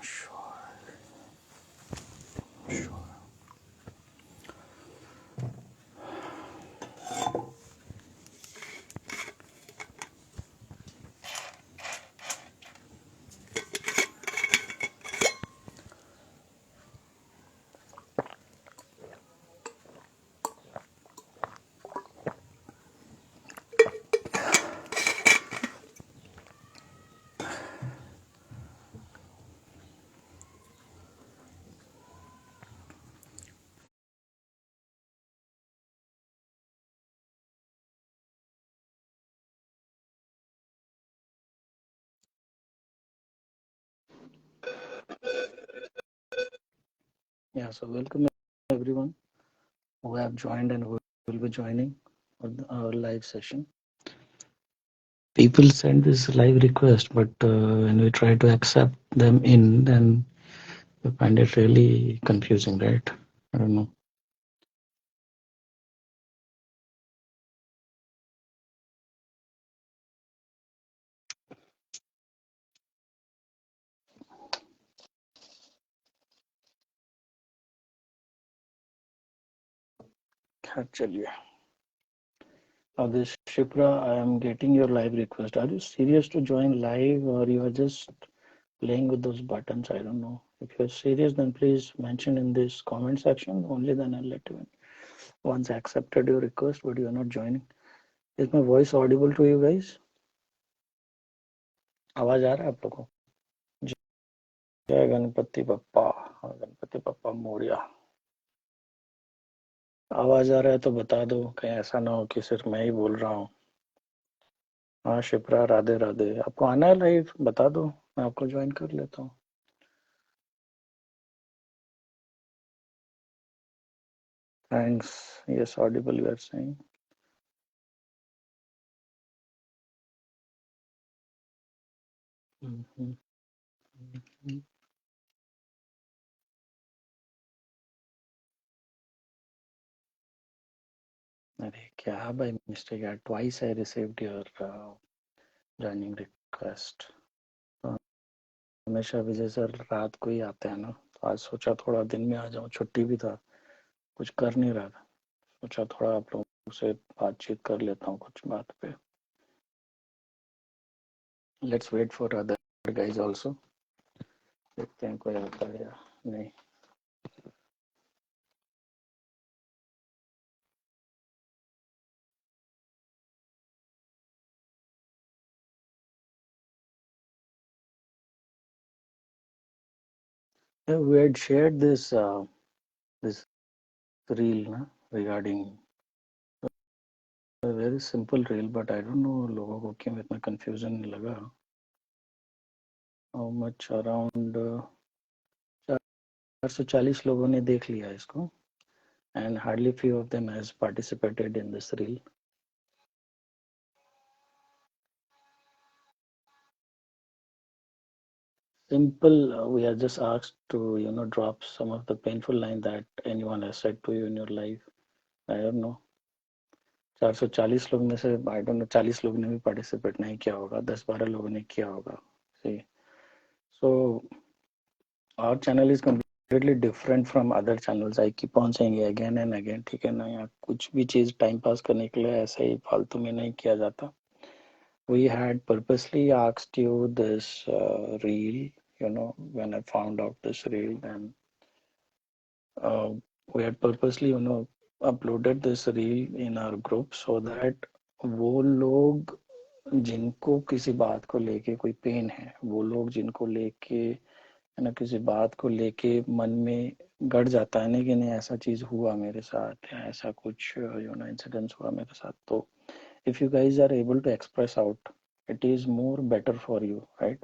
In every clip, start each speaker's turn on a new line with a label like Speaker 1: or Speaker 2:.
Speaker 1: Sure. Yeah, so welcome everyone who have joined and who will be joining our live session. People send this live request, but when we try to accept them in, then we find it really confusing, right? I don't know. Actually, now this Shipra, I am getting your live request. Are you serious to join live, or you are just playing with those buttons? I don't know. If you're serious, then please mention in this comment section. Only then I'll let you in. Once I accepted your request, but you are not joining. Is my voice audible to you guys? आवाज आ रहा है आप लोगों को? जय गणपति बप्पा, गणपति बप्पा मोरिया। आवाज आ रहा है तो बता दो, कहीं ऐसा ना हो कि सिर्फ मैं ही बोल रहा हूँ। हाँ शिप्रा, राधे राधे। आपको आना है लाइव? बता दो, मैं आपको ज्वाइन कर लेता हूँ। Thanks. Yes, audible you are saying. अरे क्या भाई मिस्टेक यार, twice I received your joining request. हमेशा विजय सर रात को ही आते हैं ना, तो आज सोचा थोड़ा दिन में आ जाऊँ, छुट्टी भी था, कुछ कर नहीं रहा था, सोचा थोड़ा आप लोगों से बातचीत कर लेता हूँ कुछ बात पे। Let's wait for other guys also, देखते हैं कोई आता है या नहीं। Yeah, we had shared this reel na, regarding a very simple reel, but I don't know लोगों को क्यों इतना confusion लगा। How much around 440 लोगों ने देख लिया इसको, and hardly few of them has participated in this reel. Simple, we are just asked to drop some of the painful line that anyone has said to you in your life. I don't know, 440 लोग में से I don't know 40 लोग ने भी participate नहीं किया होगा, 10-12 लोगों ने किया होगा। See, so our channel is completely different from other channels. I keep on saying it again and again, ठीक है ना? यहाँ कुछ भी चीज टाइम पास करने के लिए ऐसे ही फालतू में नहीं किया जाता। We had purposely asked you this reel, when I found out this reel, and we had purposely uploaded this reel in our group so that वो लोग जिनको किसी बात को लेके कोई पेन है, वो लोग जिनको लेके है ना, किसी बात को लेके मन में गड़ जाता है ना कि नहीं ऐसा चीज हुआ मेरे साथ, या ऐसा कुछ इंसिडेंस हुआ मेरे साथ, तो if you guys are able to express out, it is more better for you, right?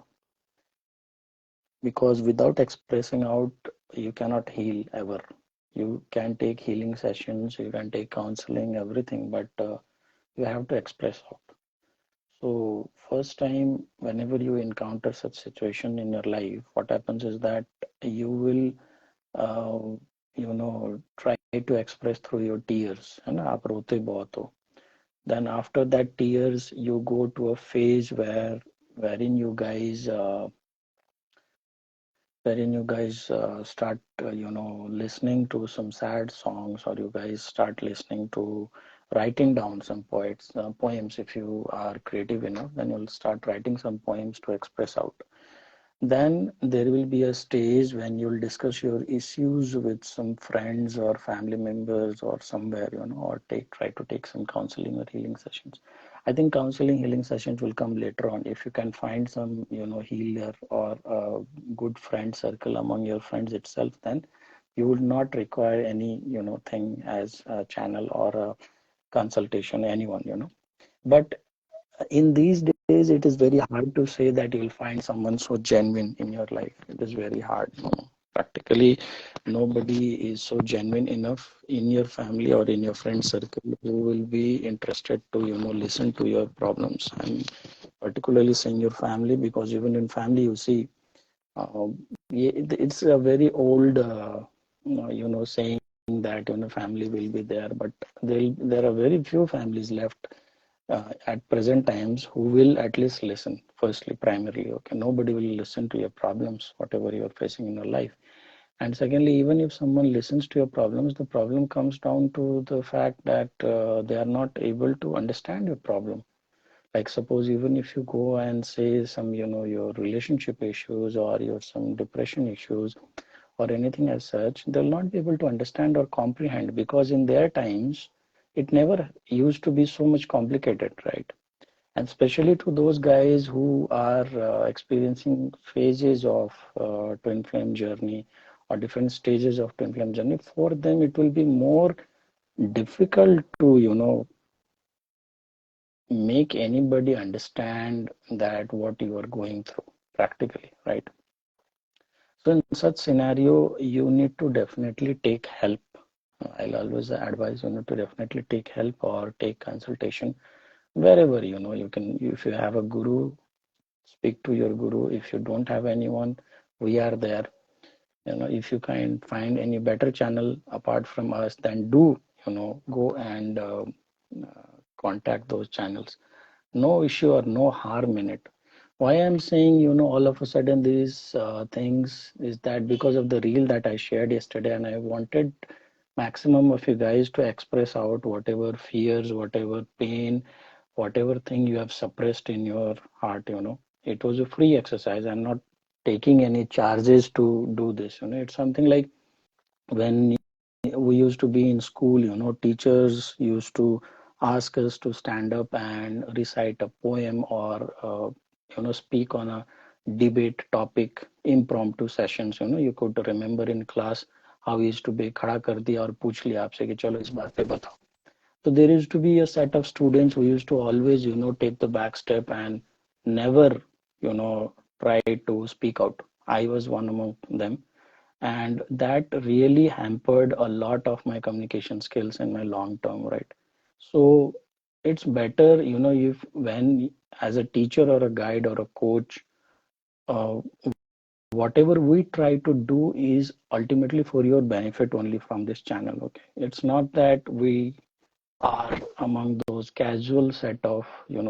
Speaker 1: Because without expressing out, you cannot heal ever. You can take healing sessions, you can take counseling, everything, but you have to express out. So first time whenever you encounter such situation in your life, what happens is that you will try to express through your tears, है ना? आप रोते बहुत हो, then after that tears you go to a phase wherein you guys wherein you guys start, listening to some sad songs, or you guys start listening to writing down some poems. If you are creative enough, then you'll start writing some poems to express out. Then there will be a stage when you'll discuss your issues with some friends or family members or somewhere, or try to take some counseling or healing sessions. I think counseling healing sessions will come later on. If you can find some, healer or a good friend circle among your friends itself, then you would not require any, thing as a channel or a consultation, anyone, But in these days, it is very hard to say that you'll find someone so genuine in your life. It is very hard. Practically, nobody is so genuine enough in your family or in your friend circle who will be interested to, listen to your problems. I'm particularly saying your family, because even in family, you see, uh, it's a very old, saying that, family will be there, but there are very few families left at present times who will at least listen. Firstly, primarily, okay, nobody will listen to your problems, whatever you're facing in your life. And secondly, even if someone listens to your problems, the problem comes down to the fact that they are not able to understand your problem. Like suppose even if you go and say some, your relationship issues or your some depression issues or anything as such, they'll not be able to understand or comprehend, because in their times it never used to be so much complicated, right? And especially to those guys who are experiencing phases of twin flame journey or different stages of twin flame journey, for them it will be more difficult to, make anybody understand that what you are going through practically, right? So in such scenario, you need to definitely take help. I'll always advise you to definitely take help or take consultation wherever, you can. If you have a guru, speak to your guru. If you don't have anyone, we are there. If you can find any better channel apart from us, then do, go and contact those channels. No issue or no harm in it. Why I'm saying, all of a sudden these things is that because of the reel that I shared yesterday, and I wanted maximum of you guys to express out whatever fears, whatever pain, whatever thing you have suppressed in your heart. It was a free exercise. I'm not taking any charges to do this. It's something like when we used to be in school, teachers used to ask us to stand up and recite a poem or, speak on a debate topic, impromptu sessions. You could remember in class how we used to be खड़ा कर दिया और पूछ लिया आपसे कि चलो इस बात पे बताओ. So there used to be a set of students who used to always, take the back step and never, try to speak out. I was one among them, and that really hampered a lot of my communication skills in my long term, right? So it's better, if when as a teacher or a guide or a coach, uh, whatever we try to do is ultimately for your benefit only from this channel. Okay, it's not that we are among those casual set of,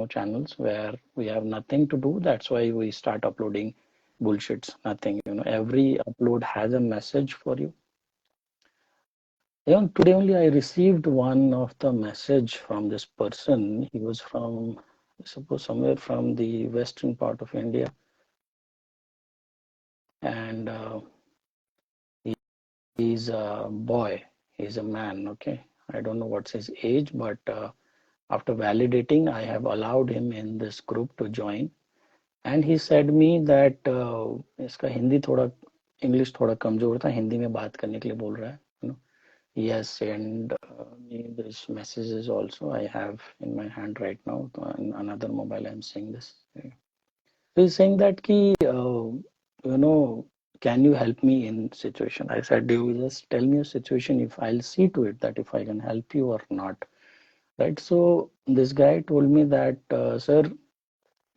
Speaker 1: channels where we have nothing to do. That's why we start uploading bullshits. Nothing, every upload has a message for you. Today only I received one of the message from this person. He was from, I suppose, somewhere from the western part of India, and he's a boy. He's a man. Okay, I don't know what's his age, but after validating, I have allowed him in this group to join. And he said me that इसका हिंदी थोड़ा English थोड़ा कमजोर था, हिंदी में बात करने के लिए बोल रहा है. Yes, and this messages also I have in my hand right now. On another mobile, I'm seeing this. So he's saying that you know, can you help me in situation? I said, do you just tell me a situation if I'll see to it that if I can help you or not, right? So this guy told me that, sir,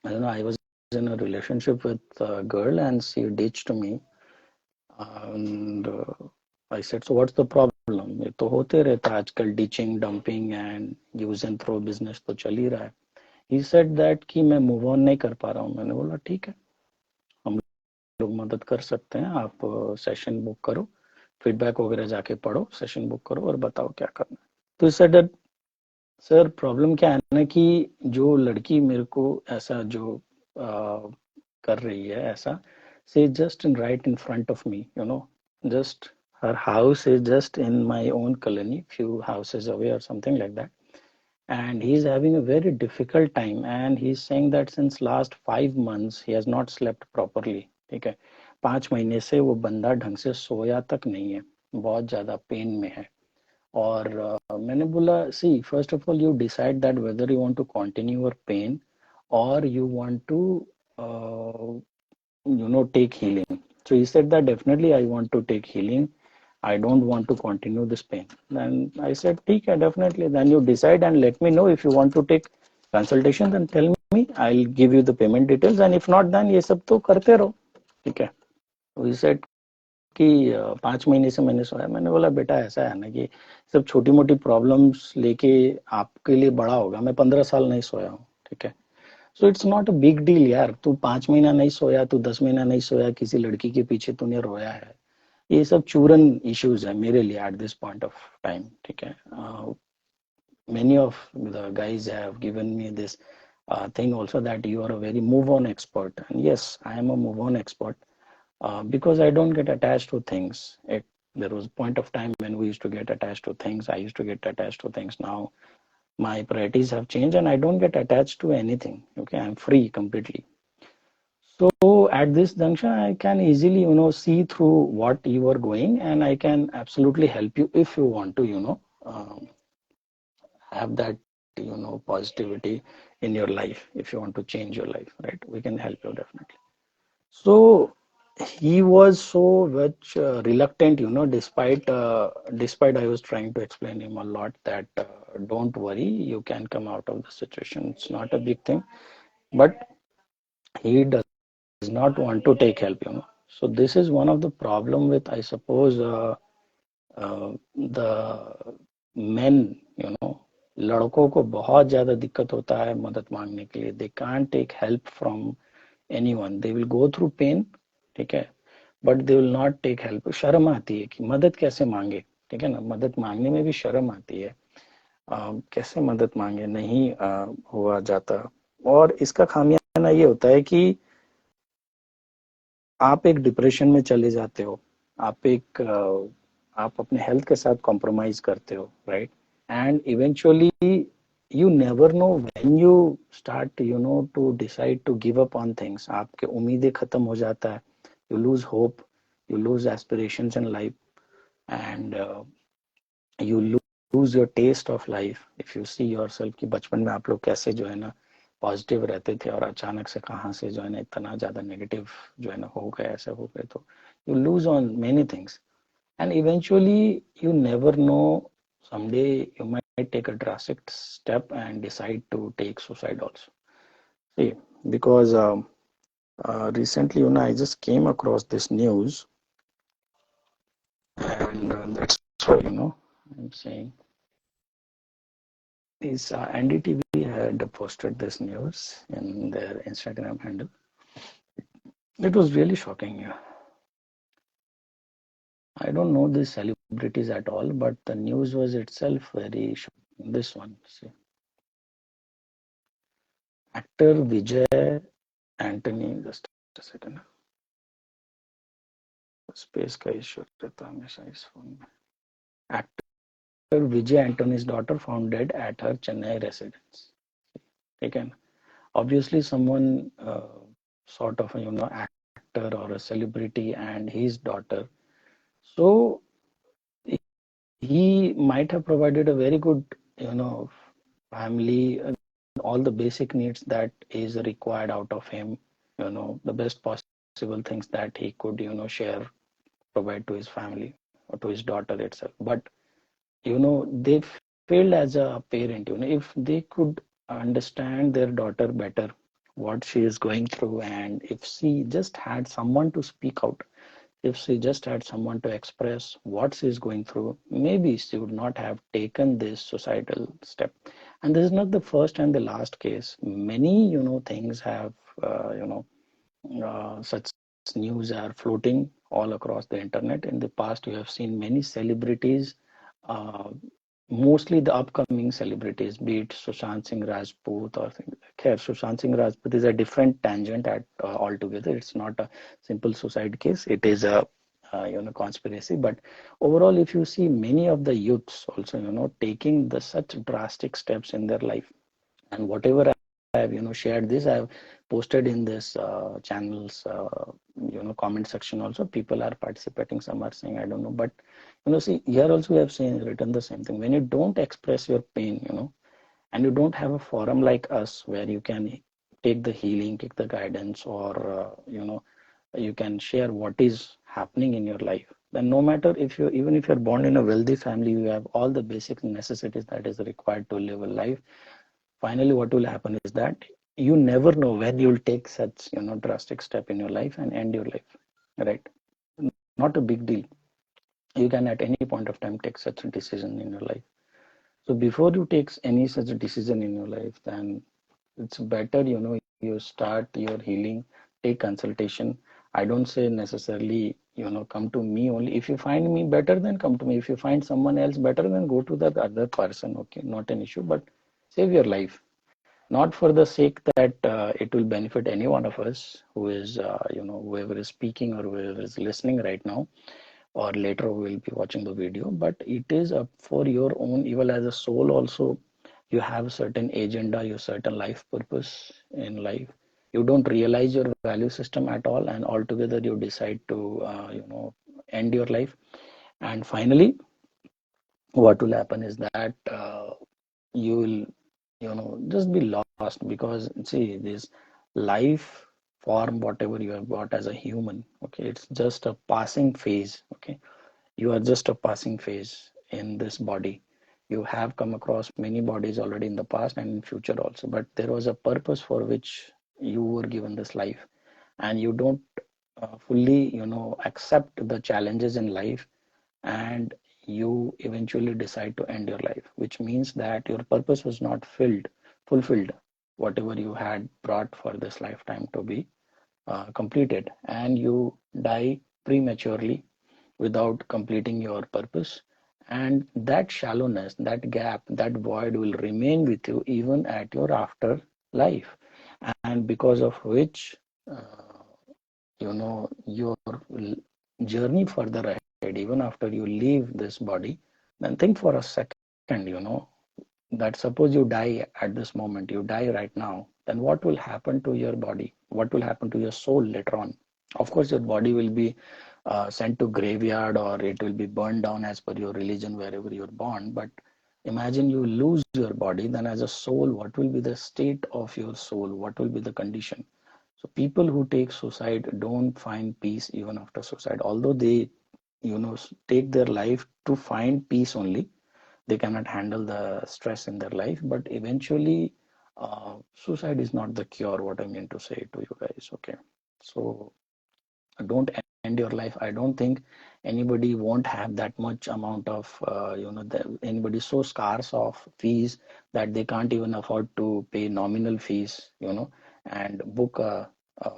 Speaker 1: I don't know, I was in a relationship with a girl and she ditched me. And I said, so what's the problem? ये तो होते रहता है आजकल, ditching, dumping and use and throw business तो चल ही रहा है. He said that कि मैं move on नहीं कर पा रहा हूँ. मैंने बोला ठीक है, हम लोग मदद कर सकते हैं, आप सेशन बुक करो, फीडबैक वगैरह जाके पढ़ो, सेशन बुक करो और बताओ क्या करना है। तो इस सर प्रॉब्लम क्या है ना कि जो लड़की मेरे को ऐसा जो कर रही है ऐसा, से just in right in front of me, you know, just her house is just in my own colony, few houses away or something like that, and he's having a very difficult time, and he's saying that since last 5 months he has not slept properly. ठीक है, 5 महीने से वो बंदा ढंग से सोया तक नहीं है, बहुत ज्यादा पेन में है। और मैंने बोला see first of all you decide that whether you want to continue your pen or you want to take healing. So he said that definitely I want to take healing, I don't want to continue this pain. Then I said ठीक है, definitely, then you decide and let me know. If you want to take consultation then tell me, I'll give you the payment details, and if not then ये सब तो करते रहो। ठीक है, he said कि 5 महीने से मैंने सोया। मैंने बोला बेटा ऐसा है ना कि सब छोटी मोटी प्रॉब्लम्स लेके आपके लिए बड़ा होगा, मैं 15 साल नहीं सोया हूँ। ठीक है, so it's not a big deal यार, तू 5 महीना नहीं सोया, तू 10 महीना नहीं सोया, किसी लड़की के पीछे तूने रोया है, ये सब चूरन इश्यूज है मेरे लिए at this point of time. ठीक है, many of the guys have given me this thing also that you are a very move on expert, and yes, I am a move on expert because I don't get attached to things. There was a point of time when we used to get attached to things. I used to get attached to things. Now my priorities have changed and I don't get attached to anything. Okay, I'm free completely. So at this junction, I can easily, see through what you are going, and I can absolutely help you if you want to, have that, positivity in your life. If you want to change your life, right? We can help you definitely. So he was so much reluctant, despite I was trying to explain him a lot that don't worry, you can come out of the situation. It's not a big thing, but he does not want to take help. So this is one of the problem with, I suppose, the men, लड़कों को बहुत ज्यादा दिक्कत होता है मदद मांगने के लिए। They can't take help from anyone, they will go through pain. ठीक है, but they will not take help. शर्म आती है कि मदद कैसे मांगे। ठीक है ना, मदद मांगने में भी शर्म आती है। कैसे मदद मांगे, नहीं हुआ जाता। और इसका खामियाजा ये होता है कि आप एक डिप्रेशन में चले जाते हो, आप अपने हेल्थ के साथ कॉम्प्रोमाइज करते हो, right? And eventually you never know when you start, to decide to give up on things. आपके उम्मीदें खत्म हो जाता है, you lose hope, you lose aspirations in life, and you lose your taste of life. If you see yourself कि बचपन में आप लोग कैसे जो है ना पॉजिटिव रहते थे और अचानक से कहाँ से जो है ना इतना ज्यादा नेगेटिव जो है ना हो गए, ऐसे हो गए, तो you lose on many things, and eventually you never know, someday you might take a drastic step and decide to take suicide also. See, because recently, I just came across this news, and that's why, I'm saying this NDTV had posted this news in their Instagram handle. It was really shocking. Yeah. I don't know these celebrities at all, but the news was itself very shocking. This one, see. Actor Vijay Antony, just a second. Space का issue रहता है हमेशा इस phone में. Actor Vijay Antony's daughter found dead at her Chennai residence. Again, obviously someone sort of actor or a celebrity and his daughter. So he might have provided a very good, family, all the basic needs that is required out of him, the best possible things that he could, share, provide to his family or to his daughter itself. But, they failed as a parent, if they could understand their daughter better, what she is going through, and if she just had someone to speak out, if she just had someone to express what she is going through, maybe she would not have taken this societal step. And this is not the first and the last case. Many, things have, such news are floating all across the internet. In the past, you have seen many celebrities, uh, mostly the upcoming celebrities, be it Sushant Singh Rajput or things. Khair, Sushant Singh Rajput is a different tangent at altogether. It's not a simple suicide case. It is a conspiracy. But overall, if you see many of the youths also taking the such drastic steps in their life, and whatever I have shared this, I have posted in this channel's comment section also. People are participating, some are saying I don't know, but see, here also we have seen written the same thing. When you don't express your pain, and you don't have a forum like us where you can take the healing, take the guidance, or you can share what is happening in your life, then no matter if you, even if you're born in a wealthy family, you have all the basic necessities that is required to live a life. Finally, what will happen is that you never know when you'll take such drastic step in your life and end your life, right? Not a big deal. You can at any point of time take such a decision in your life. So before you take any such decision in your life, then it's better you start your healing, take consultation. I don't say necessarily come to me only. If you find me better, then come to me. If you find someone else better, then go to that other person. Okay, not an issue, but save your life, not for the sake that it will benefit any one of us who is whoever is speaking or whoever is listening right now, or later who will be watching the video, but it is up for your own evil as a soul also. You have a certain agenda, your certain life purpose in life. You don't realize your value system at all, and altogether you decide to end your life. And finally, what will happen is that you will just be lost, because see, this life form, whatever you have got as a human, okay, it's just a passing phase. Okay, you are just a passing phase in this body. You have come across many bodies already in the past and in future also, but there was a purpose for which you were given this life, and you don't fully accept the challenges in life, and you eventually decide to end your life, which means that your purpose was not fulfilled, whatever you had brought for this lifetime to be completed, and you die prematurely without completing your purpose. And that shallowness, that gap, that void will remain with you even at your after life, and because of which your journey further ahead, even after you leave this body, then think for a second, that suppose you die at this moment, you die right now, then what will happen to your body? What will happen to your soul later on? Of course, your body will be sent to graveyard, or it will be burned down as per your religion wherever you're born. But imagine you lose your body, then as a soul, what will be the state of your soul? What will be the condition? So people who take suicide don't find peace even after suicide, although they take their life to find peace only. They cannot handle the stress in their life, but eventually suicide is not the cure, what I mean to say to you guys. Okay, so don't end your life. I don't think anybody won't have that much amount of anybody so scarce of fees that they can't even afford to pay nominal fees, and book a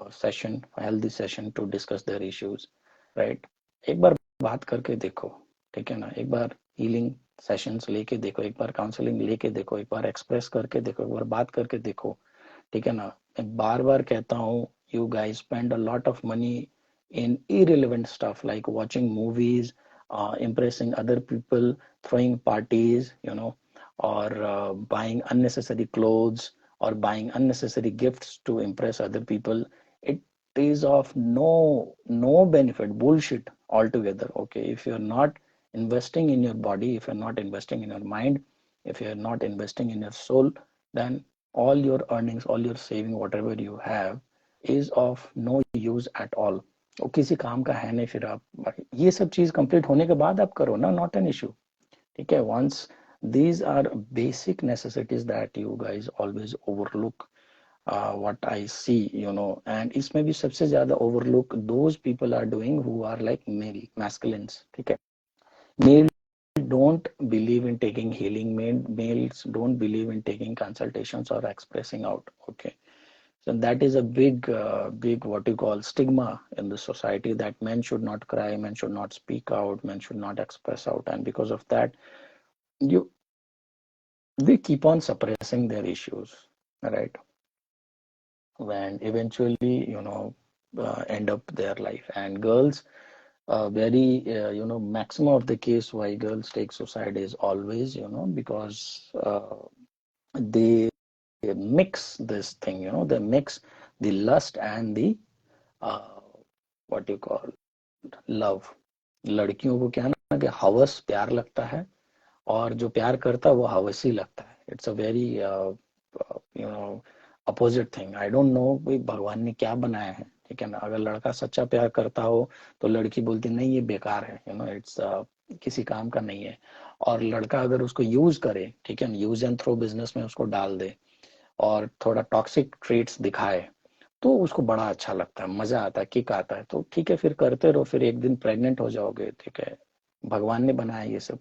Speaker 1: session, a healthy session to discuss their issues, right? एक बार बात करके देखो, ठीक है ना? एक बार healing sessions लेके देखो, एक बार काउंसलिंग लेके देखो, एक बार एक्सप्रेस करके देखो, एक बार बात करके देखो, ठीक है ना? मैं बार बार कहता हूँ, you guys spend a lot of money in irrelevant stuff like watching movies, impressing other people, throwing parties, or buying unnecessary clothes, or buying unnecessary gifts to impress other people. It is of no benefit, bullshit altogether. Okay, if you're not investing in your body, if you're not investing in your mind, if you're not investing in your soul, then all your earnings, all your saving, whatever you have, is of no use at all. वो किसी काम का है नहीं। फिर आप ये सब चीज कंप्लीट होने के बाद आप करो ना, नॉट एन इशू, ठीक है? Once these are basic necessities that you guys always overlook, what I see, and इसमें भी सबसे ज्यादा overlook those people are doing who are like male masculines, ठीक है? Male don't believe in taking healing, males don't believe in taking consultations or expressing out. Okay, So that is a big, big what you call stigma in the society, that men should not cry, men should not speak out, men should not express out, and because of that, you they keep on suppressing their issues, right? When eventually, end up their life. And girls, very, maximum of the case why girls take suicide is always, because they mix this thing, they mix the lust and the uh, what you call love. लड़कियों को क्या है ना कि हवस प्यार लगता है, और जो प्यार करता है वो हवसी लगता है. It's a very opposite thing. I don't know भाई भगवान ने क्या बनाया है, ठीक है ना. अगर लड़का सच्चा प्यार करता हो तो लड़की बोलती नहीं ये बेकार है, इट्स किसी काम का नहीं है. और लड़का अगर उसको यूज करे, ठीक है ना, यूज एंड थ्रो बिजनेस में उसको डाल दे और थोड़ा टॉक्सिक ट्रेट्स दिखाए, तो उसको बड़ा अच्छा लगता है, मजा आता है, किक आता है. तो ठीक है, फिर करते रहो, फिर एक दिन प्रेग्नेंट हो जाओगे, ठीक है. भगवान ने बनाया ये सब.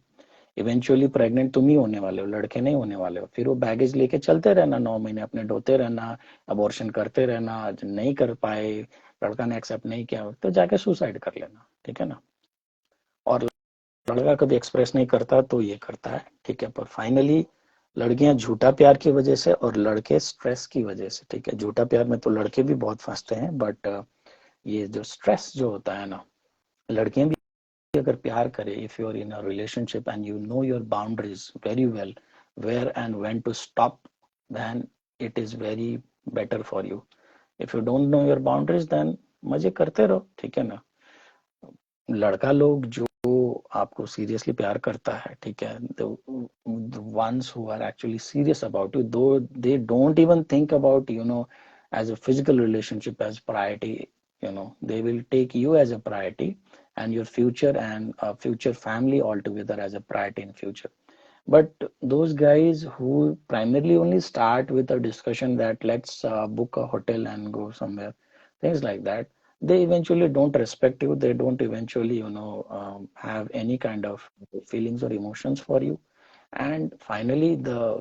Speaker 1: इवेंचुअली प्रेग्नेंट तुम ही होने वाले हो, लड़के नहीं होने वाले हो. फिर वो बैगेज लेके चलते रहना, 9 महीने अपने ढोते रहना, अबॉर्शन करते रहना. नहीं कर पाए, लड़का ने एक्सेप्ट नहीं किया, तो जाके सुसाइड कर लेना, ठीक है ना. और लड़का कभी एक्सप्रेस नहीं करता तो ये करता है, ठीक है. पर फाइनली लड़कियां झूठा प्यार की वजह से और लड़के स्ट्रेस की वजह से, ठीक है. झूठा प्यार में तो लड़के भी बहुत फंसते हैं, बट ये जो स्ट्रेस जो होता है ना, लड़कियां भी अगर प्यार करे, if you are in a relationship and you know your boundaries very well, where and when to stop, then it is very better for you. If you don't know your boundaries, then मजे करते रहो, ठीक है ना. लड़का लोग जो आपको सीरियसली प्यार करता है, ठीक है, the ones who are actually serious about you, though they don't even think about, as a physical relationship as priority, they will take you as a priority, and your future and future family altogether as a priority in future. But those guys who primarily only start with a discussion that let's book a hotel and go somewhere, things like that, they eventually don't respect you. They don't eventually, have any kind of feelings or emotions for you. And finally, the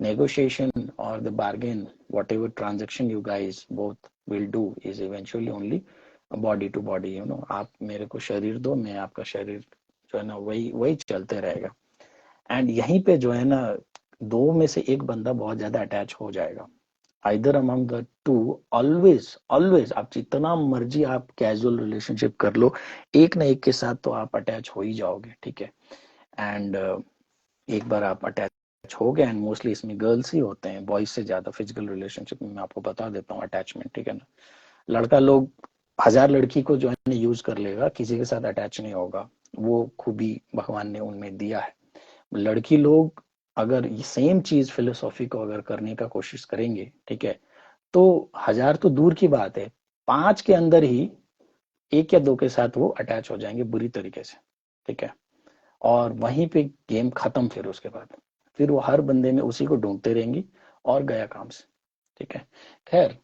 Speaker 1: negotiation or the bargain, whatever transaction you guys both will do, is eventually only body to body. आप मेरे को शरीर दो, मैं आपका शरीर, जो है ना, वही वही चलते रहेगा. एंड यहीं पे जो है ना, दो में से एक बंदा बहुत ज्यादा अटैच हो जाएगा. Either among the two, always always, आप जितना मर्जी आप कैजुअल रिलेशनशिप कर लो, एक ना एक के साथ तो आप अटैच हो ही जाओगे, ठीक है. एंड एक बार आप अटैच हो गए, एंड मोस्टली इसमें गर्ल्स ही होते हैं बॉयज से ज्यादा फिजिकल रिलेशनशिप में, मैं आपको बता देता हूँ अटैचमेंट, ठीक है ना. लड़का लोग 1000 लड़की को जो है यूज कर लेगा, किसी के साथ अटैच नहीं होगा. वो खूबी भगवान ने उनमें दिया है. लड़की लोग अगर ये सेम चीज फिलोसॉफी को अगर करने का कोशिश करेंगे, ठीक है, तो 1000 तो दूर की बात है, 5 के अंदर ही 1 या 2 के साथ वो अटैच हो जाएंगे बुरी तरीके से, ठीक है. और वहीं पे गेम खत्म. फिर उसके बाद फिर वो हर बंदे में उसी को ढूंढते रहेंगी और गया काम से, ठीक है. खैर,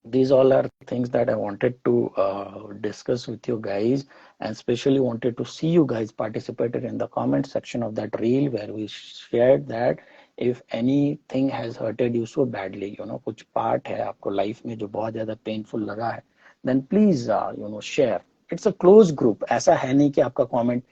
Speaker 1: these all are things that I wanted to discuss with you guys, and especially wanted to see you guys participated in the comment section of that reel where we shared that if anything has hurted you so badly, कुछ part है आपको life में जो बहुत ज्यादा painful लगा है, then please share. It's a closed group. ऐसा है नहीं कि आपका comment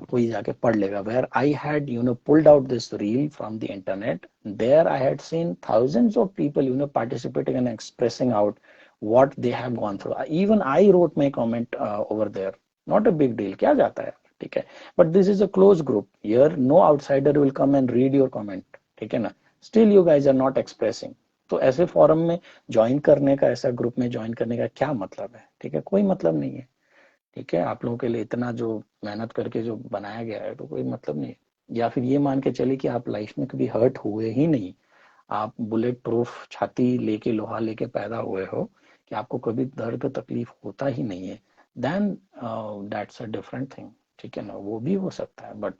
Speaker 1: कोई जाके पढ़ लेगा. Where I had pulled out this reel from the internet, there I had seen thousands of people participating and expressing out what they have gone through. Even I wrote my comment over there. Not a big deal. क्या जाता है, ठीक है. But this is a closed group. Here no outsider will come and read your comment, ठीक है ना. Still you guys are not expressing. तो ऐसे फोरम में ज्वाइन करने का, ऐसा ग्रुप में ज्वाइन करने का क्या मतलब है, ठीक है. कोई मतलब नहीं है, ठीक है. आप लोगों के लिए इतना जो मेहनत करके जो बनाया गया है, तो कोई मतलब नहीं. या फिर ये मान के चले कि आप लाइफ में कभी हर्ट हुए ही नहीं, आप बुलेट प्रूफ छाती लेके, लोहा लेके पैदा हुए हो, कि आपको कभी दर्द तकलीफ होता ही नहीं है, then that's a different thing, ठीक है ना. वो भी हो सकता है. बट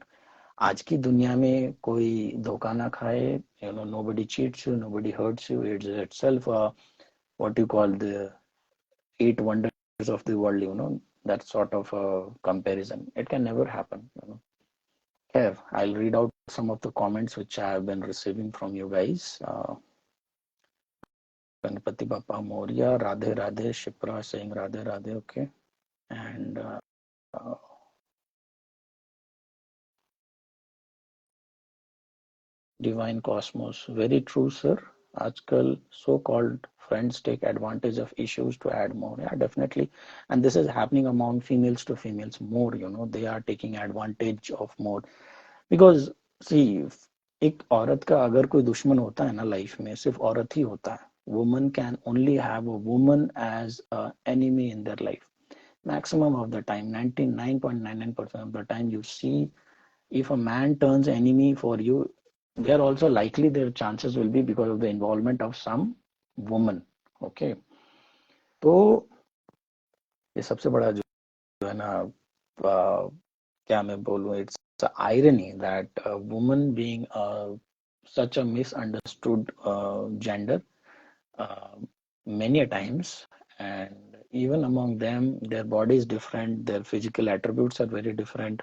Speaker 1: आज की दुनिया में कोई धोखा ना खाए, nobody cheats you, nobody hurts you. It's itself what you call the 8 wonders of the world, that sort of a comparison. It can never happen. Here, I'll read out some of the comments which I have been receiving from you guys. Ganpati Bappa Moria, Radhe Radhe, Shipra saying Radhe Radhe, okay. And Divine Cosmos, very true, sir. Aajkal so-called friends take advantage of issues to add more. Yeah, definitely. And this is happening among females to females more, they are taking advantage of more. Because see, एक औरत का अगर कोई दुश्मन होता है ना life में, सिर्फ औरत ही होता है. Woman can only have a woman as a enemy in their life. Maximum of the time, 99.99% of the time, you see if a man turns enemy for you, they're also likely their chances will be because of the involvement of some woman. Okay, तो ये सबसे बड़ा जो है ना, क्या मैं बोलूँ, it's an irony that a woman being such a misunderstood gender uh, many a times, and even among them their body is different, their physical attributes are very different,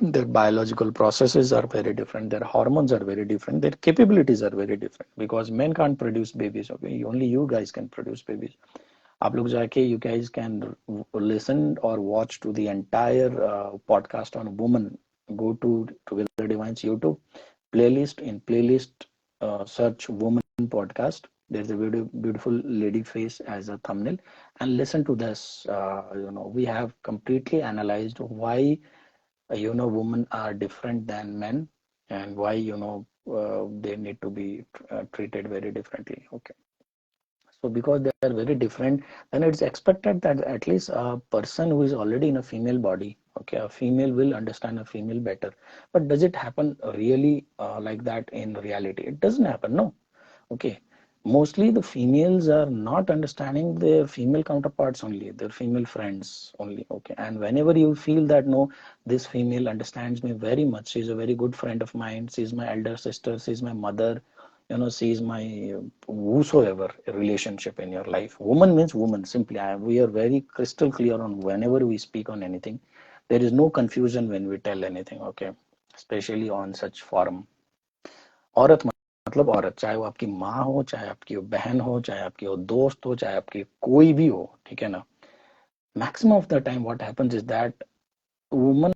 Speaker 1: their biological processes are very different, their hormones are very different, their capabilities are very different, because men can't produce babies. Okay, only you guys can produce babies. आप लोग जाके you guys can listen or watch to the entire podcast on woman. Go to Together Divine's YouTube playlist. In playlist, search woman podcast. There's a beautiful lady face as a thumbnail, and listen to this. We have completely analyzed why women are different than men, and why they need to be treated very differently. Okay, so because they are very different, then it's expected that at least a person who is already in a female body, okay, a female will understand a female better. But does it happen really like that in reality? It doesn't happen, no. Okay, mostly the females are not understanding their female counterparts only, their female friends only. Okay, and whenever you feel that no, this female understands me very much, she's a very good friend of mine, she's my elder sister, she's my mother, she's my whosoever relationship in your life. Woman means woman, simply. We are very crystal clear on whenever we speak on anything. There is no confusion when we tell anything. Okay, especially on such forum. औरत मतलब औरत, चाहे वो आपकी माँ हो, चाहे आपकी वो बहन हो, चाहे आपकी वो दोस्त हो, चाहे आपकी कोई भी हो, ठीक है ना. Maximum of the time what happens is that women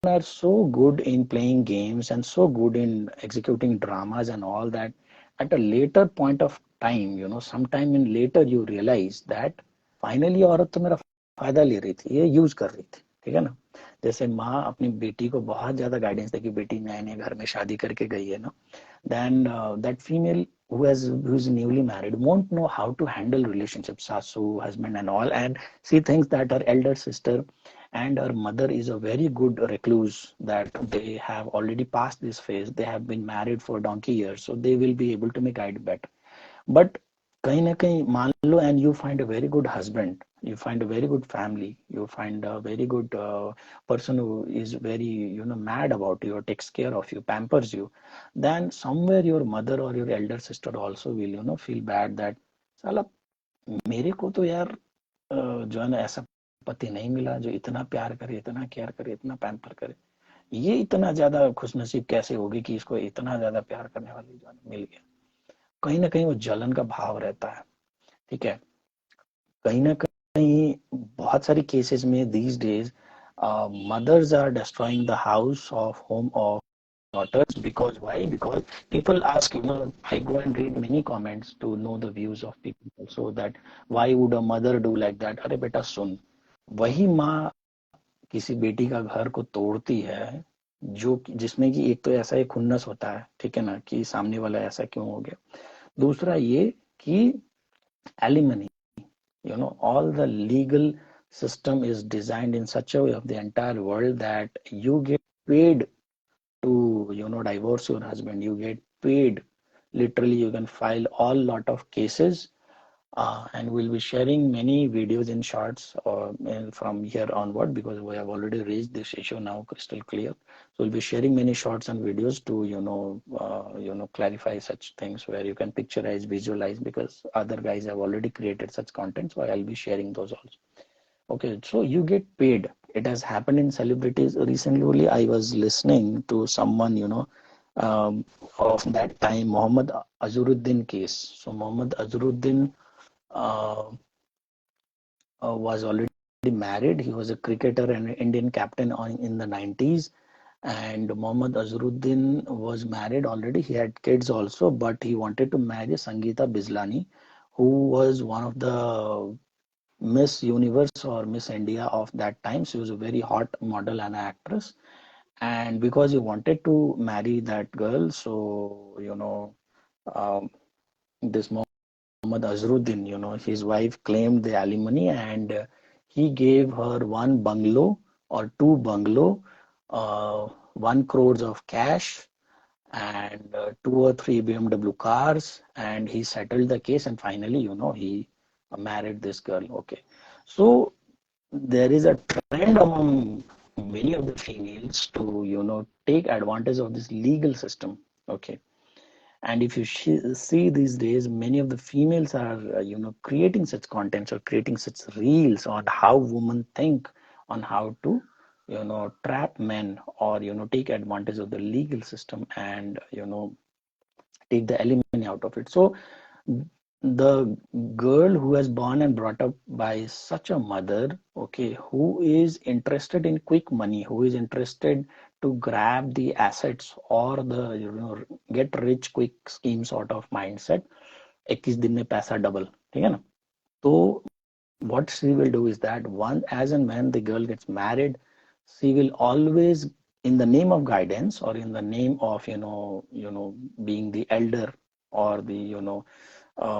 Speaker 1: are so good in playing games and so good in executing dramas and all that. At a later point of time, sometime in later you realize that finally औरत तो मेरा फायदा ले रही थी, ये use कर रही थी, ठीक है ना. जैसे माँ अपनी बेटी को बहुत ज्यादा गाइडेंस देगी, बेटी नए नए घर में शादी करके गई है ना, then that female who is newly married won't know how to handle relationships, sasu, husband and all, and she thinks that her elder sister and her mother is a very good recluse, that they have already passed this phase, they have been married for donkey years, so they will be able to make guide better. But कहीं ना कहीं मान लो, and you find a very good husband, you find a very good family, you find a very good person who is very mad about you or takes care of you, pampers you, then somewhere your mother or your elder sister also will feel bad that साला मेरे को तो यार जो है ना ऐसा पति नहीं मिला जो इतना प्यार करे, इतना केयर करे, इतना पैम्पर करे. ये इतना ज्यादा खुशनसीब कैसे होगी कि इसको इतना ज्यादा प्यार करने वाली जो मिल गया. कहीं ना कहीं वो जलन का भाव रहता है, ठीक है. कहीं ना कहीं बहुत सारी केसेस में these days mothers are destroying the house of home of daughters. Because why? Because people ask, I go and read many comments to know the views of people, so that why would a mother do like that. अरे बेटा सुन, वही माँ किसी बेटी का घर को तोड़ती है जो जिसमें कि एक तो ऐसा एक खुन्नस होता है, ठीक है ना, कि सामने वाला ऐसा क्यों हो गया. दूसरा ये कि alimony, all the legal system is designed in such a way of the entire world that you get paid to divorce your husband. You get paid, literally you can file all lot of cases, and we'll be sharing many videos in shorts from here onward, because we have already raised this issue now crystal clear. So we'll be sharing many shorts and videos to clarify such things, where you can picturize, visualize, because other guys have already created such content, so I'll be sharing those also. Okay, so you get paid. It has happened in celebrities recently. Only I was listening to someone of that time, Muhammad Azharuddin case. So Muhammad Azharuddin uh, was already married. He was a cricketer and Indian captain in the 90s. And Muhammad Azharuddin was married already. He had kids also, but he wanted to marry Sangeeta Bislani, who was one of the Miss Universe or Miss India of that time. She was a very hot model and actress. And because he wanted to marry that girl, so um, this Muhammad Azharuddin, his wife claimed the alimony, and he gave her one bungalow or two bungalow, 1 crores of cash, and two or three BMW cars, and he settled the case, and finally, he married this girl. Okay, so there is a trend among many of the females to, take advantage of this legal system. Okay, and if you see these days, many of the females are, creating such contents or creating such reels on how women think, on how to, trap men or, take advantage of the legal system and, take the alimony out of it. So the girl who has born and brought up by such a mother, okay, who is interested in quick money, who is interested to grab the assets or the, get rich quick scheme sort of mindset, 21 दिन में पैसा double, ठीक है ना? तो what she will do is that one, as and when the girl gets married, she will always, in the name of guidance or in the name of, being the elder or the,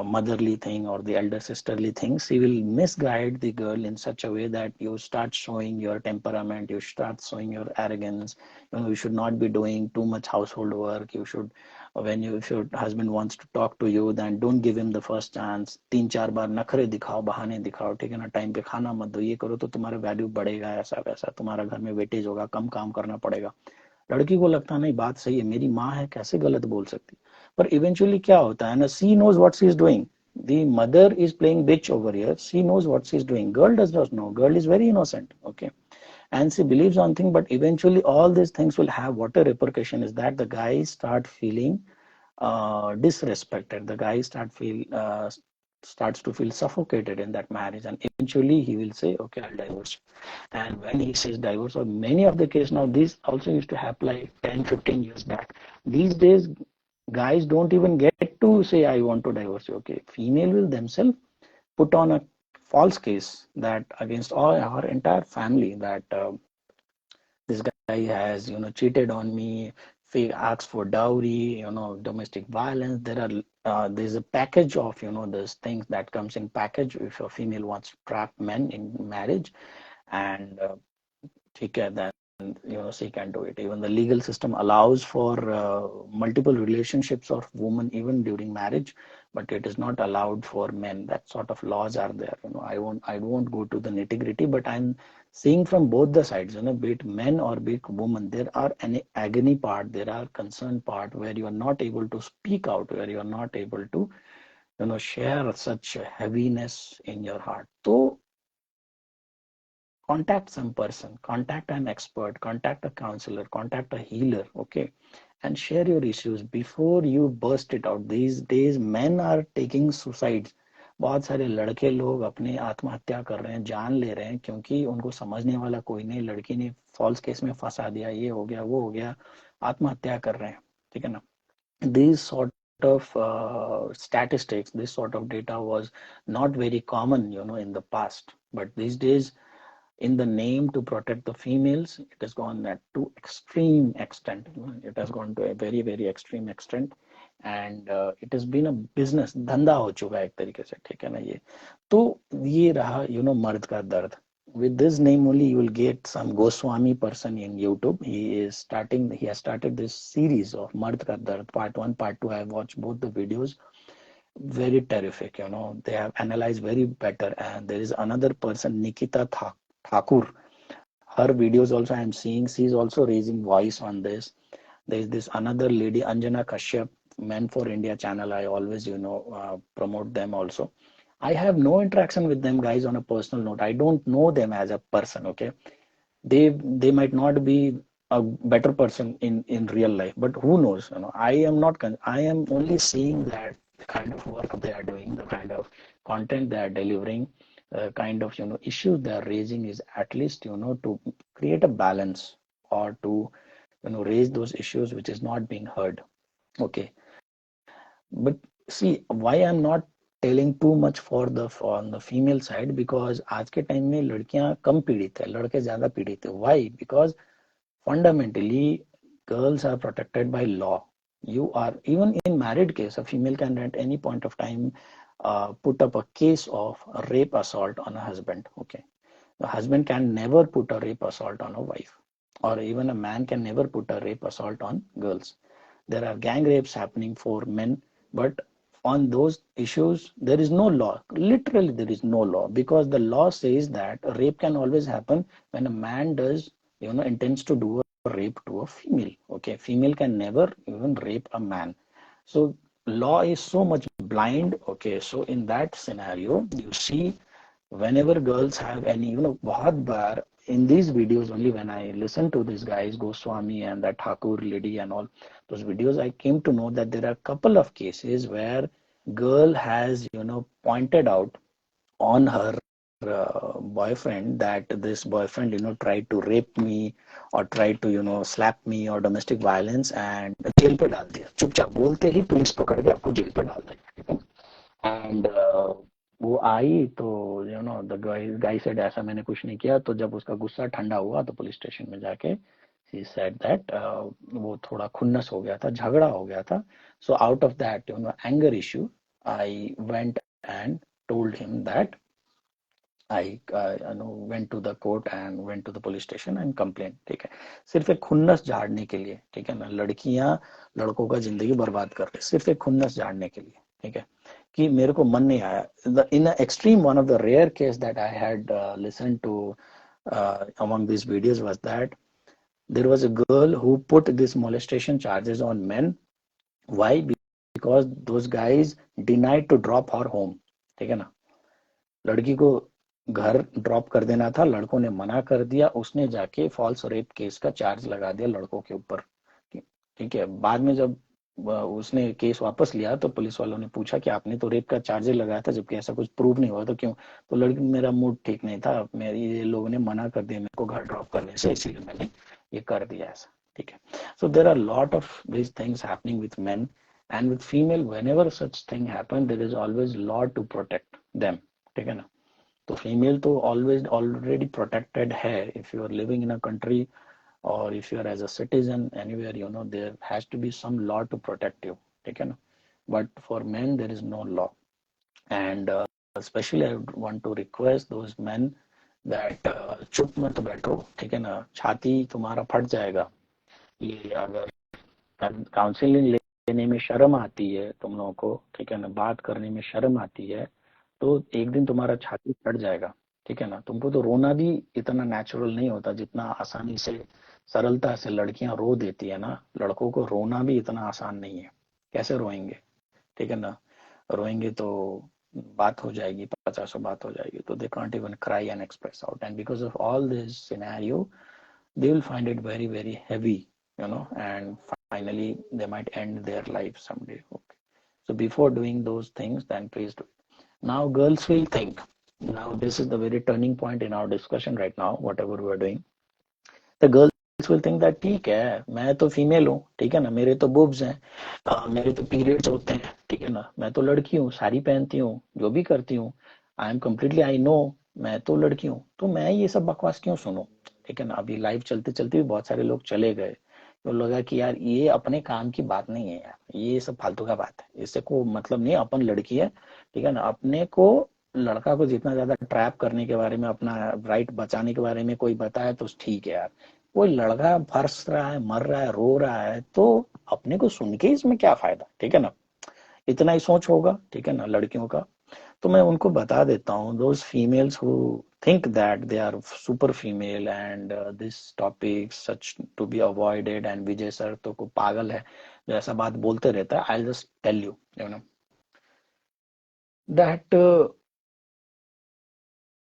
Speaker 1: motherly thing or the elder sisterly thing, she will misguide the girl in such a way that you start showing your temperament, you start showing your arrogance. You should not be doing too much household work. You should, when you, if your husband wants to talk to you, then don't give him the first chance. 3-4 बार नखरे दिखाओ, बहाने दिखाओ, ठीक है ना? Time पे खाना मत दो, ये करो तो तुम्हारा वैल्यू बढ़ेगा, ऐसा वैसा, तुम्हारा घर में वेटेज होगा, कम काम करना पड़ेगा. लड़की को लगता नहीं बात सही है, मेरी माँ है, कैसे गलत बोल सकती. पर इवेंचुअली क्या होता है ना, see knows what she is doing. The mother is playing bitch over here. She knows what she's doing. Girl does not know. Girl is very innocent. Okay, and she believes on thing, but eventually all these things will have what a repercussion is that the guys start feeling disrespected. The guy starts to feel suffocated in that marriage, and eventually he will say, okay, I'll divorce. And when he says divorce, or many of the cases now, this also used to happen like 10-15 years back. These days guys don't even get to say I want to divorce you. Okay, female will themselves put on a false case that against all our entire family, that this guy has, cheated on me, fake asks for dowry, domestic violence. There's a package of, those things that comes in package if a female wants to trap men in marriage. And take care that, she can do it. Even the legal system allows for multiple relationships of women even during marriage, but it is not allowed for men. That sort of laws are there. I won't go to the nitty gritty, but I'm seeing from both the sides, be it men or be it women, there are an agony part, there are concern part where you are not able to speak out, where you are not able to, share such heaviness in your heart. So contact some person, contact an expert, contact a counselor, contact a healer, okay, and share your issues before you burst it out. These days men are taking suicides. बहुत सारे लड़के लोग अपने आत्महत्या कर रहे हैं, जान ले रहे हैं, क्योंकि उनको समझने वाला कोई नहीं, लड़की ने फॉल्स केस में फंसा दिया, ये हो गया वो हो गया, आत्महत्या कर रहे हैं, ठीक है ना? These sort of statistics, this sort of data was not very common, in the past, but these days, in the name to protect the females, it has gone at to extreme extent. It has gone to a very very extreme extent, and it has been a business, धंधा हो चुका है एक तरीके से, ठीक है ना? ये तो ये रहा, मर्द का दर्द. With this name only you will get some Goswami person in YouTube. He has started this series of Mard Ka Dard part 1, part 2. I have watched both the videos. Very terrific. They have analyzed very better. And there is another person, Nikita Thakur. Her videos also I am seeing. She is also raising voice on this. There is this another lady, Anjana Kashyap, Men for India channel. I always, promote them also. I have no interaction with them guys on a personal note. I don't know them as a person. Okay, they might not be a better person in real life, but who knows, I am not I am only seeing that the kind of work they are doing, the kind of content they are delivering, kind of issues they are raising is at least to create a balance, or to raise those issues which is not being heard. Okay, but see why I'm not telling too much for the on the female side, because आज के time में लड़कियां कम पीड़ित है, लड़के ज्यादा पीड़ित है. Why? Because fundamentally girls are protected by law. You are, even in married case, a female can at any point of time put up a case of rape assault on a husband. Okay, the husband can never put a rape assault on a wife, or even a man can never put a rape assault on girls. There are gang rapes happening for men, but on those issues there is no law. Literally there is no law, because the law says that rape can always happen when a man does intends to do a rape to a female. Okay, female can never even rape a man. So law is so much blind. Okay, so in that scenario you see, whenever girls have any, बहुत बार in these videos only, when I listen to these guys Goswami and that Thakur lady and all those videos, I came to know that there are a couple of cases where girl has pointed out on her boyfriend that this boyfriend tried to rape me, or tried to slap me, or domestic violence, and jail पे डाल दिया, चुपचाप बोलते ही police पकड़ के आपको jail पे डाल देगा. एंड वो आई तो द गाय सेड ऐसा मैंने कुछ नहीं किया. तो जब उसका गुस्सा ठंडा हुआ तो पुलिस स्टेशन में जाके he said that वो थोड़ा खुन्नस हो गया था, झगड़ा हो गया था. So out of that anger issue, I went and told him that I went to the court and went to the police station and complained. ठीक है, सिर्फ एक खुन्नस झाड़ने के लिए. ठीक है ना, लड़कियां लड़कों का जिंदगी बर्बाद कर रही, सिर्फ एक खुन्नस झाड़ने के लिए. ठीक है, कि मेरे को मन नहीं आया. In an extreme, one of the rare case that I had listened to among these videos was that there was a girl who put this molestation charges on men. Why? Because those guys denied to drop her home. ठीक है ना, लड़की को घर drop कर देना था, लड़कों ने मना कर दिया, उसने जाके फॉल्स रेप केस का चार्ज लगा दिया लड़कों के ऊपर. ठीक है, बाद में जब उसने केस वापस लिया तो पुलिस वालों ने पूछा कि आपने तो रेप का चार्ज लगाया था, जबकि ऐसा कुछ प्रूव नहीं हुआ, तो क्यों? तो लड़की, मेरा मूड ठीक नहीं था, मेरी ये लोगों ने मना कर दिया मेरे को घर ड्रॉप करने से, इसीलिए मैंने ये कर दिया ऐसा. ठीक है, so there are lot of these things happening with men and with female. Whenever such thing happen, there is always law to protect them. ठीक है ना, तो फीमेल तो ऑलवेज ऑलरेडी प्रोटेक्टेड है. If you are living in a country, or if you are as a citizen anywhere, there has to be some law to protect you. ठीक है ना, but for men there is no law. And especially I want to request those men that चुप मत बैठो. ठीक है ना, छाती तुम्हारा फट जाएगा. ये अगर काउंसलिंग लेने में शर्म आती है तुम लोगों को, ठीक है ना, बात करने में शर्म आती है, तो एक दिन तुम्हारा छाती फट जाएगा. ठीक है ना, तुमको तो रोना भी इतना नेचुरल नहीं होता जितना आसानी से, सरलता से लड़कियां रो देती है ना. लड़कों को रोना भी इतना आसान नहीं है. कैसे रोएंगे? ठीक है ना, रोएंगे तो बात हो जाएगी, 50 बात हो जाएगी. तो they can't even cry and express out, and because of all this scenario they will find it very very heavy, and finally they might end their life someday. Okay, so before doing those things, then please do it. Now girls will think, now this is the very turning point in our discussion right now, whatever we are doing. The girls will think that ठीक है, मैं तो female हूँ, ठीक है ना, मेरे तो boobs हैं, मेरे तो पीरियड्स होते हैं, ठीक है ना, मैं तो लड़की हूँ, साड़ी पहनती हूँ, जो भी करती हूँ, I am completely, I know, मैं तो लड़की हूँ, तो मैं ये सब बकवास क्यों सुनूं? ठीक है ना, अभी लाइव चलते चलते भी बहुत सारे लोग चले गए, तो लगा कि यार ये अपने काम की बात नहीं है यार, ये सब फालतू का बात है, इससे को मतलब नहीं, अपन लड़की है. ठीक है ना, अपने को, लड़का को जितना ज्यादा ट्रैप करने के बारे में, अपना राइट बचाने के बारे में कोई बताए तो ठीक है यार. कोई लड़का फंस रहा है, मर रहा है, रो रहा है, तो अपने को सुन के इसमें क्या फायदा? ठीक है ना, इतना ही सोच होगा. ठीक है ना, लड़कियों का. तो मैं उनको बता देता हूँ, those females who think that they are super female and this topic such to be avoided, and Vijay sir तो को पागल है जो ऐसा बात बोलते रहता है. I'll just tell you, that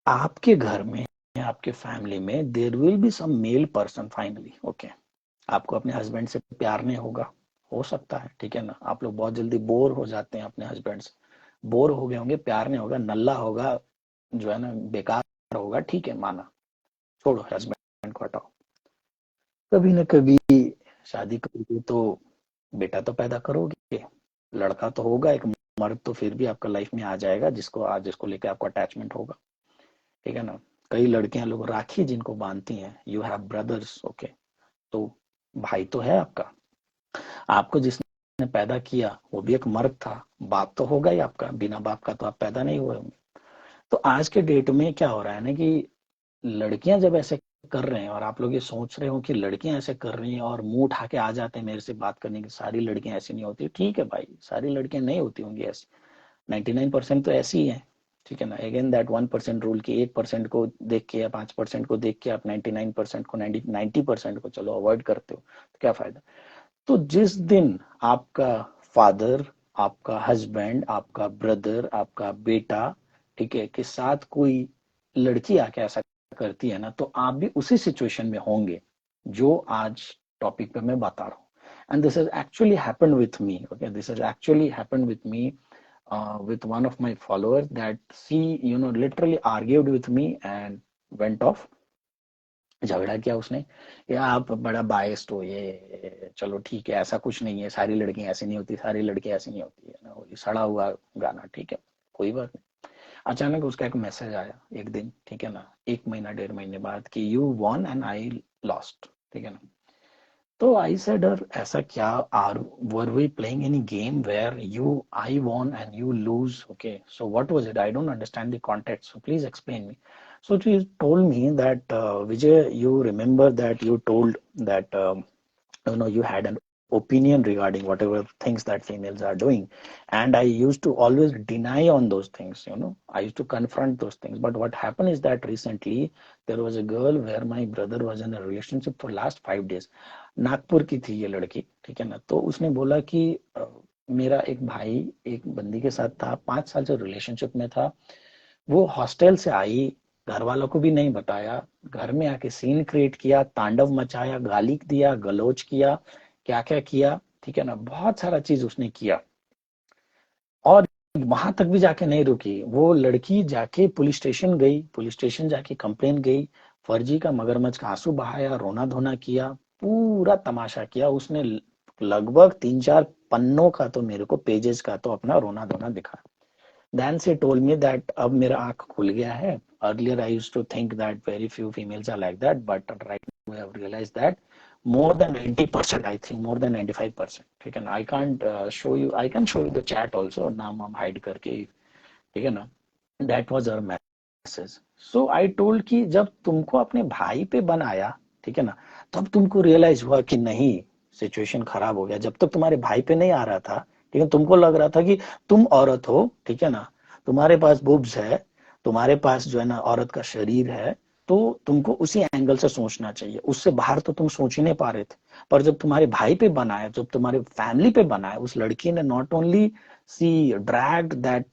Speaker 1: आपके घर में, आपके फैमिली में, there will be some male person finally. Okay, आपको अपने हस्बैंड से प्यार नहीं होगा, हो सकता है, ठीक है ना। आप लोग बहुत जल्दी बोर हो जाते हैं अपने हस्बैंड से, बोर हो गए होंगे, प्यार नहीं होगा, नल्ला होगा, जो है ना बेकार होगा, ठीक है, माना, छोड़ो, हस्बैंड को हटाओ। कभी ना कभी शादी करोगे तो बेटा तो पैदा करोगे, लड़का तो होगा एक, मर्द तो फिर भी आपका लाइफ में आ जाएगा, जिसको लेके आपको अटैचमेंट होगा, ठीक है ना। कई लड़कियां लोग राखी जिनको बांधती हैं, यू हैव ब्रदर्स, ओके, तो भाई तो है आपका, आपको जिसने पैदा किया वो भी एक मर्द था, बाप तो होगा ही आपका, बिना बाप का तो आप पैदा नहीं हुए होंगे। तो आज के डेट में क्या हो रहा है ना कि लड़कियां जब ऐसे कर रहे हैं और आप लोग ये सोच रहे हो कि लड़कियां ऐसे कर रही हैं और मुंह उठा के आ जाते हैं मेरे से बात करने की, सारी लड़कियां ऐसी नहीं होती, ठीक है भाई, सारी लड़कियां नहीं होती होंगी ऐसी, 99% तो ऐसी ही है, ठीक है ना। अगेन दैट 1% रूल की 1% को देख के या 5% को देख के आप 99% को 90% को चलो अवॉइड करते हो, तो क्या फायदा। तो जिस दिन आपका फादर, आपका हस्बैंड, आपका ब्रदर, आपका बेटा, ठीक है, के साथ कोई लड़की आके ऐसा करती है ना, तो आप भी उसी सिचुएशन में होंगे जो आज टॉपिक पे मैं बता रहा हूँ। And this has actually happened with me, okay, this has actually happened with me with one of my followers that she literally argued with me and went off, झगड़ा किया उसने, या आप बड़ा बायस्ड हो, ये चलो ठीक है, ऐसा कुछ नहीं है, सारी लड़कियां ऐसी नहीं होती, सारी लड़कियां ऐसी नहीं होती है ना, ये सड़ा हुआ गाना, ठीक है, कोई बात नहीं। अचानक उसका एक मैसेज आया एक दिन, ठीक है ना, 1 महीना 1.5 महीने बाद, कि you won and I lost, ठीक है ना। तो आई सेड हर, ऐसा क्या, are were we playing any game where you I won and you lose, okay, so what was it, I don't understand the context, so please explain me. So she told me that Vijay, you remember that you told that you had an opinion regarding whatever things that females are doing, and I used to always deny on those things. I used to confront those things. But what happened is that recently there was a girl where my brother was in a relationship for last 5 days. Nagpur की थी ये लड़की, ठीक है ना। तो उसने बोला कि मेरा एक भाई एक बंदी के साथ था, 5 साल से रिलेशनशिप में था, वो हॉस्टल से आई, घर वालों को भी नहीं बताया, घर में आके सीन क्रिएट किया, तांडव मचाया, गाली दिया, गलोच किया, क्या क्या किया, ठीक है ना, बहुत सारा चीज उसने किया। और वहां तक भी जाके नहीं रुकी वो लड़की, जाके पुलिस स्टेशन गई, पुलिस स्टेशन जाके कंप्लेन गई, फर्जी का मगरमच्छ का आंसू बहाया, रोना धोना किया, पूरा तमाशा किया उसने, लगभग 3-4 पन्नों का तो, मेरे को पेजेस का तो अपना रोना धोना दिखा। Then she told me that अब मेरा आंख खुल गया है, earlier I used to think that very few females are like that, but right now I have realized that more than 90%, I think more than 95%, ठीक है ना। I can't show you, I can show you the chat also, नाम हम hide करके, ठीक है ना। That was her message. So I told कि जब तुमको अपने भाई पे बनाया, ठीक है ना, तब तुमको रियलाइज हुआ कि नहीं, सिचुएशन खराब हो गया। जब तक तुम्हारे भाई पे नहीं आ रहा था, ठीक है, तुमको लग रहा था कि तुम औरत हो, ठीक है ना, तुम्हारे पास बुब्स है, तुम्हारे पास जो है ना औरत का शरीर है, तो तुमको उसी एंगल से सोचना चाहिए, उससे बाहर तो तुम सोच ही नहीं पा रहे थे। पर जब तुम्हारे भाई पे बनाया, जब तुम्हारे फैमिली पे बनाया, उस लड़की ने not only she dragged that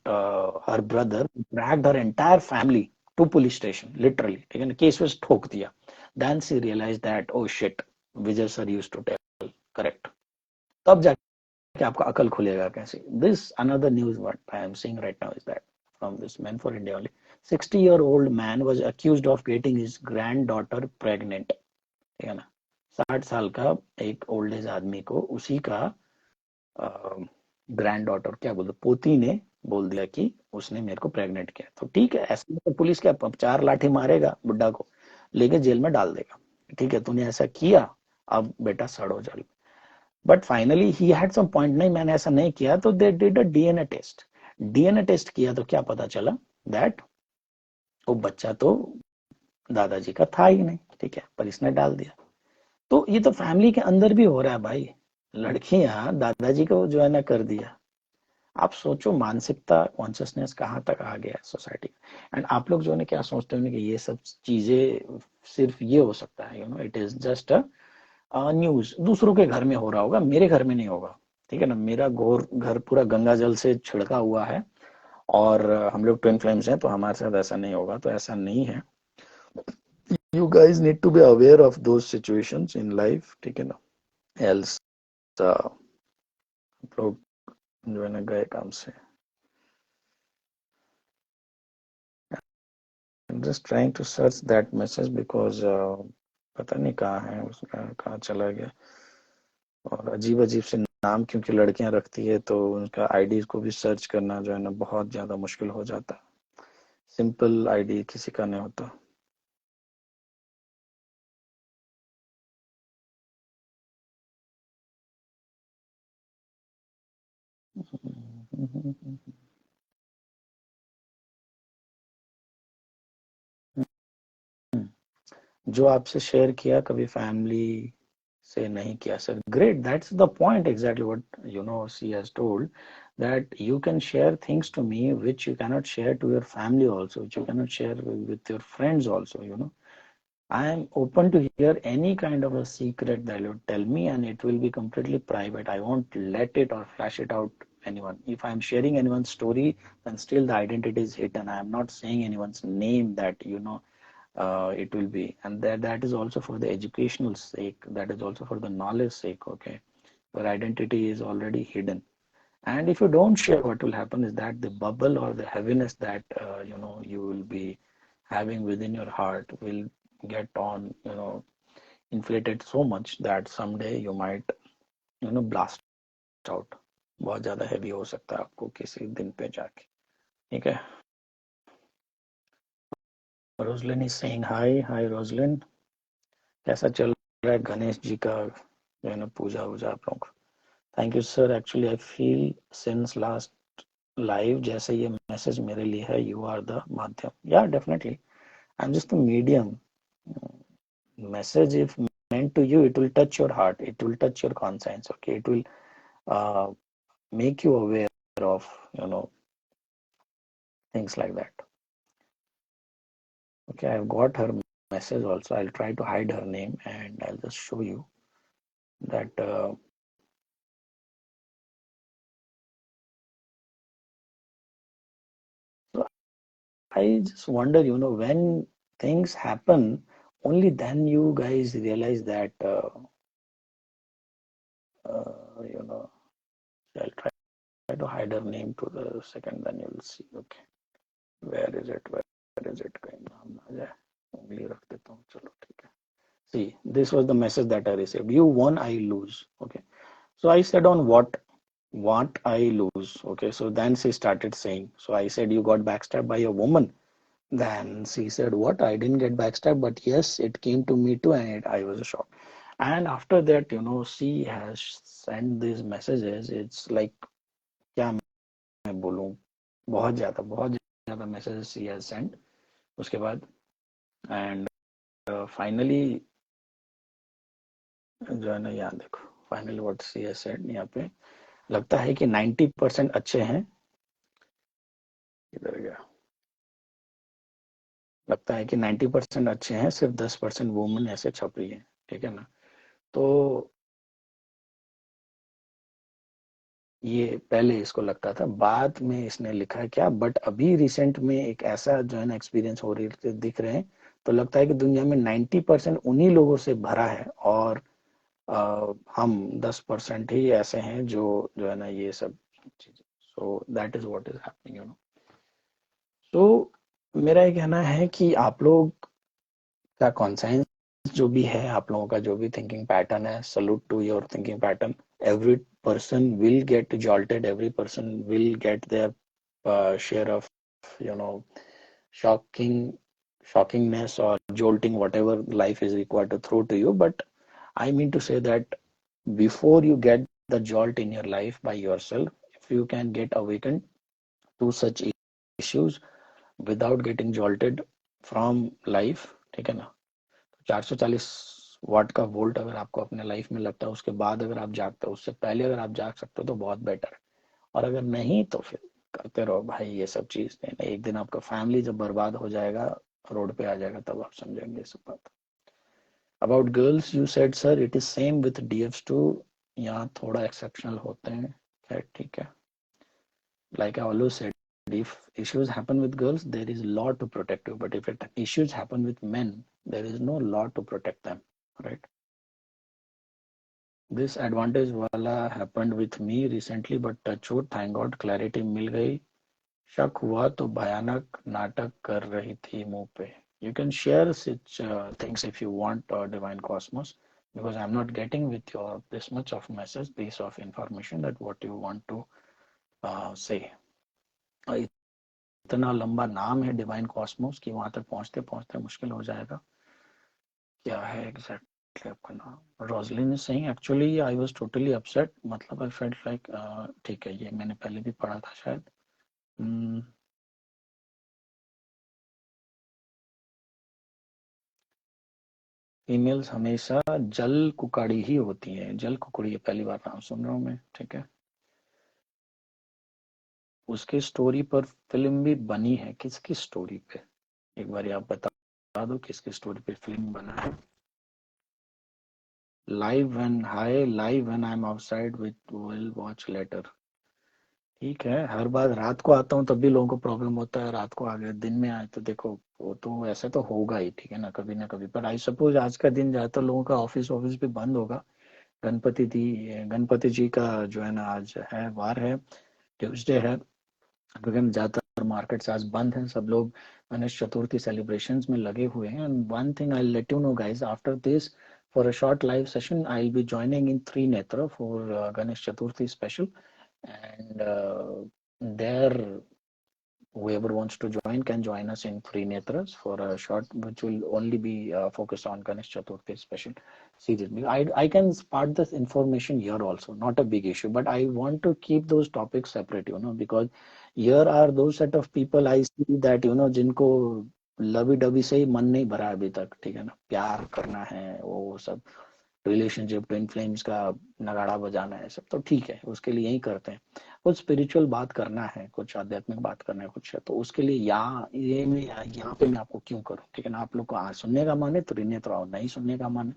Speaker 1: her brother, dragged her entire family to police station, literally, ठीक है ना, केस वेस ठोक दिया। then she realized that oh shit, Vijay sir used to tell correct, तब जाके आपका अकल खुलेगा कैसे। this another news what I am seeing right now is that from this man for India only, 60-year-old man was accused of getting his granddaughter pregnant, ठीक है ना। 60 साल का एक ओल्ड एज आदमी को उसी का ग्रैंड डॉटर, क्या बोलते, पोती ने बोल दिया कि उसने मेरे को प्रेग्नेंट किया। तो ठीक है, ऐसे में तो पुलिस क्या 4 लाठी मारेगा, बुड्ढा को लेके जेल में डाल देगा, ठीक है, तूने ऐसा किया, अब बेटा सड़ो जल। But finally he had some point, नहीं मैंने ऐसा नहीं किया, तो they did a DNA test. DNA test किया तो क्या पता चला दैट वो बच्चा तो दादाजी का था ही नहीं, ठीक है, पर इसने डाल दिया। तो ये तो फैमिली के अंदर भी हो रहा है भाई, लड़कियां दादाजी को जो है ना कर दिया। आप सोचो मानसिकता, कॉन्शियसनेस कहाँ तक आ गया है सोसाइटी। एंड आप लोग जो है क्या सोचते हो कि ये सब चीजें सिर्फ ये हो सकता है, it is just a news, दूसरों के घर में हो रहा होगा, मेरे घर में नहीं होगा, ठीक है ना। मेरा घर पूरा गंगा जल से छिड़का हुआ है, और हम लोग ट्विन फ्लेम्स हैं, तो हमारे साथ ऐसा नहीं होगा, तो ऐसा नहीं है। You guys need to be aware of those situations in life, ठीक है ना। एल्स आप लोग जो है ना गए काम से. I'm just trying to search that message because पता नहीं कहाँ है उसका, कहाँ चला गया. और अजीब अजीब से नाम क्योंकि लड़कियां रखती है तो उनका आईडी को भी सर्च करना जो है ना बहुत ज्यादा मुश्किल हो जाता है. सिंपल आईडी किसी का नहीं होता. जो आपसे शेयर किया कभी फैमिली से नहीं किया sir. Great, that's the point exactly what you know she has told that you can share things to me which you cannot share to your family also, which you cannot share with your friends also, you know. I am open to hear any kind of a secret that you tell me, and it will be completely private. I won't let it or flash it out anyone. If I am sharing anyone's story, then still the identity is hidden. I am not saying anyone's name that you know it will be, and that is also for the educational sake, that is also for the knowledge sake. Okay, your identity is already hidden, and if you don't share, what will happen is that the bubble or the heaviness that you know you will be having within your heart will get on, you know, inflated so much that someday you might, you know, blast out. बहुत ज्यादा heavy हो सकता है आपको किसी दिन पे जाके. ठीक है. Roslyn is saying hi. Hi Roslyn, कैसा चल रहा है गणेश जी का जो है ना पूजा वूजा आप लोग. Thank you sir. Actually I feel since last live जैसे ये मैसेज मेरे लिए है. यू आर द माध्यम. या definitely I am just the medium. Message if meant to you, it will touch your heart, it will touch your conscience. Okay, it will uh, make you aware of, you know, things like that. Okay, I've got her message also. I'll try to hide her name and I'll just show you that so I just wonder, you know, when things happen, only then you guys realize that, you know, I'll try to hide her name to the second, then you'll see. Okay, where is it? Where is it? कहीं नाम ना जाए. उंगली रख देता हूँ. चलो ठीक है. See, this was the message that I received. You won, I lose. Okay. So I said on what I lose. Okay. So then she started saying. So I said you got backstabbed by a woman. Then she said, what? I didn't get backstabbed, but yes, it came to me too, and I was shocked. And after that, you know, she has sent these messages. It's like क्या मैं बोलूं, बहुत ज्यादा messages she has sent उसके बाद. And finally जो है ना यहाँ देखो, finally what she has said. यहाँ पे लगता है कि 90% अच्छे हैं. इधर गया. लगता है कि 90% अच्छे हैं, सिर्फ 10% वुमेन ऐसे छप रही है. ठीक है ना. तो ये पहले इसको लगता था, बाद में इसने लिखा है क्या, बट अभी रिसेंट में एक ऐसा जो है ना एक्सपीरियंस हो रही दिख रहे हैं. तो लगता है कि दुनिया में 90% उन्हीं लोगों से भरा है और हम 10% ही ऐसे हैं जो है ना ये सब चीजें. So that is what is happening, you know. तो मेरा ये कहना है कि आप लोग का कॉन्साइंस जो भी है, आप लोगों का जो भी थिंकिंग पैटर्न है, salute to your thinking pattern. Every person will get jolted, every person will get their share of, you know, shocking shockingness or jolting, whatever life is required to throw to you. But I mean to say that before you get the jolt in your life by yourself, if you can get awakened to such issues without getting jolted from life. ठीक है ना. 440 वाट का volt अगर आपको अपने life में लगता है, उसके बाद अगर आप जागते हो, उससे पहले अगर आप जाग सकते हो तो बहुत बेटर है. और अगर नहीं तो फिर करते रहो भाई ये सब चीज. एक दिन आपका फैमिली जब बर्बाद हो जाएगा, रोड पे आ जाएगा, तब आप समझेंगे ये सब बात. About girls you said sir it is same with DFs too. यहाँ थोड़ा एक्सेप्शनल होते हैं. खैर ठीक है. Like I always said, if issues happen with girls, there is law to protect you. But if issues happen with men, there is no law to protect them, right? This advantage वाला happened with me recently but touch wood thank God clarity मिल गई. शक हुआ तो भयानक नाटक कर रही थी मुंह पे. You can share such things if you want, Divine Cosmos, because I'm not getting with your this much of message, piece of information that what you want to say. इतना लंबा नाम है डिवाइन कॉस्मोस कि वहां तक पहुंचते पहुंचते मुश्किल हो जाएगा. क्या है एग्जैक्टली आपका नाम? Roslyn is saying actually I was totally upset. मतलब आई फेल्ट लाइक ठीक है, ये मैंने पहले भी पढ़ा था शायद. फीमेल्स हमेशा जल कुकाड़ी ही होती हैं. जल कुकड़ी पहली बार नाम सुन रहा हूँ मैं. ठीक है, उसकी स्टोरी पर फिल्म भी बनी है. किसकी स्टोरी पे? एक बार आप बता दो किसकी स्टोरी पे फिल्म बना है. Live when hi live when I am outside with will watch later. ठीक है, हर बार रात को आता हूँ तब भी लोगों को प्रॉब्लम होता है. रात को आ गए, दिन में आए तो देखो वो तो ऐसा तो होगा ही. ठीक है ना कभी. पर आई सपोज आज का दिन ज्यादातर लोगों का ऑफिस ऑफिस भी बंद होगा. गणपति जी का जो है ना आज है, वार है, ट्यूसडे है. क्योंकि ज्यादातर मार्केट्स आज बंद हैं. सब लोग गणेश चतुर्थी सेलिब्रेशंस में लगे हुए हैं. And one thing I let you know guys, after this for a short live session I will be joining in Trinetra for Ganesh Chaturthi special. And there whoever wants to join can join us in three netras for a short, which will only be focused on Ganesh Chaturthi special series. I can part this information here also, not a big issue, but I want to keep those topics separate, because here are those set of people I see that जिनको लवी डबी से ही मन नहीं भरा अभी तक. ठीक है ना, प्यार करना है वो सब, रिलेशनशिप, ट्विन फ्लेम्स का नगाड़ा बजाना है सब तो ठीक है, उसके लिए यही करते हैं. कुछ स्पिरिचुअल बात करना है, कुछ आध्यात्मिक बात करना है, कुछ है तो उसके लिए यहाँ पे मैं आपको क्यों करूँ. ठीक है ना, आप लोग को सुनने का मन है तो रिन्हें तो नहीं सुनने का मन है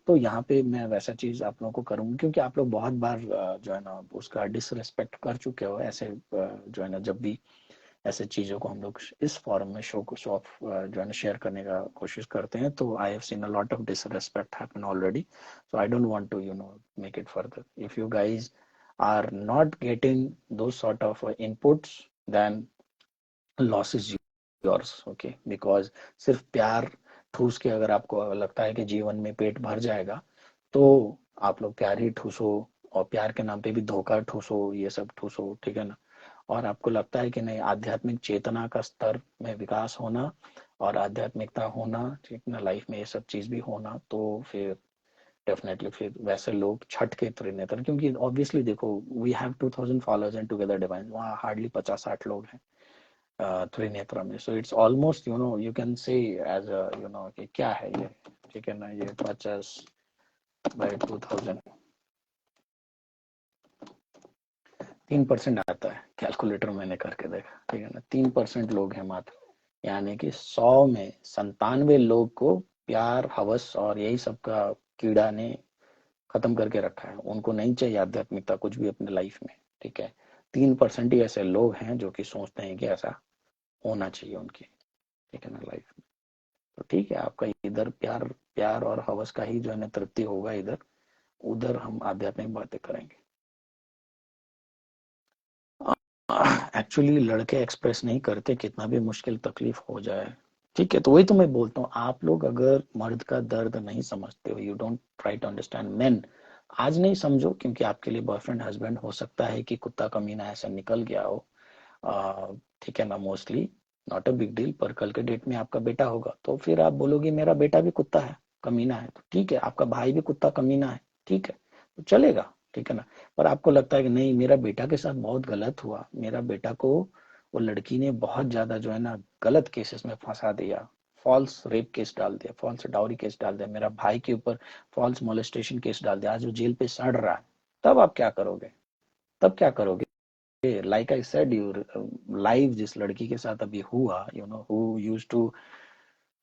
Speaker 1: तो यहाँ पे मैं वैसा चीज आप लोगों को करूंगी. क्योंकि आप लोग बहुत बार जो है ना उसका डिसरिस्पेक्ट कर चुके हो ऐसे जो है ना, जब भी ऐसे चीजों को हम लोग इस फॉर्म में शो ऑफ जो है ना शेयर करने का कोशिश करते हैं तो I have seen a lot of disrespect happen already. So I don't want to make it further. If you guys are not getting those sort of inputs, then loss is yours. Okay, because सिर्फ प्यार ठूस के अगर आपको लगता है कि जीवन में पेट भर जाएगा तो आप लोग प्यार ही ठूसो और प्यार के नाम पे भी धोखा ठूसो, ये सब ठूसो. ठीक है ना, और आपको लगता है कि नहीं आध्यात्मिक चेतना का स्तर में विकास होना और आध्यात्मिकता होना, ठीक ना, लाइफ में ये सब चीज भी होना, तो फिर डेफिनेटली फिर वैसे लोग छठ के त्रिनेत्र. क्योंकि ऑब्वियसली देखो we have 2000 followers and Together Divine, वहाँ हार्डली 50-60 लोग हैं त्रिनेत्र में. So it's almost you can say as कि क्या है ये. ठीक है ना, ये 50/2000 3% आता है. कैलकुलेटर मैंने करके देखा. ठीक है ना, 3% लोग हैं मात्र. यानी कि 100 में 97 लोग को प्यार, हवस और यही सब का कीड़ा ने खत्म करके रखा है. उनको नहीं चाहिए आध्यात्मिकता कुछ भी अपने लाइफ में. ठीक है, 3% ही ऐसे लोग हैं जो कि सोचते हैं कि ऐसा होना चाहिए उनकी. ठीक है ना, लाइफ में. तो ठीक है, आपका इधर प्यार प्यार और हवस का ही जो है ना तृप्ति होगा इधर, उधर हम आध्यात्मिक बातें करेंगे. एक्चुअली लड़के एक्सप्रेस नहीं करते कितना भी मुश्किल तकलीफ हो जाए. ठीक है, तो वही तो मैं बोलता हूँ, आप लोग अगर मर्द का दर्द नहीं समझते हो, you don't try to understand man. आज नहीं समझो क्योंकि आपके लिए बॉयफ्रेंड हस्बैंड हो सकता है कि कुत्ता कमीना ऐसा निकल गया हो. ठीक है ना, mostly not a big deal. पर कल के डेट में आपका बेटा होगा तो फिर आप बोलोगे मेरा बेटा भी कुत्ता है, कमीना है, तो ठीक है. आपका भाई भी कुत्ता कमीना है, ठीक है, तो चलेगा. ठीक है ना, पर आपको लगता है कि नहीं मेरा बेटा के साथ बहुत गलत हुआ, मेरा बेटा को वो लड़की ने बहुत ज्यादा जो है ना गलत केसेस में फंसा दिया, फॉल्स रेप केस डाल दिया, फॉल्स डाउरी केस डाल दिया, मेरा भाई के ऊपर फॉल्स मोलेस्टेशन केस डाल दिया, आज वो जेल पे सड़ रहा है. तब आप क्या करोगे? तब क्या करोगे? Like I said you live जिस लड़की के साथ अभी हुआ, who used to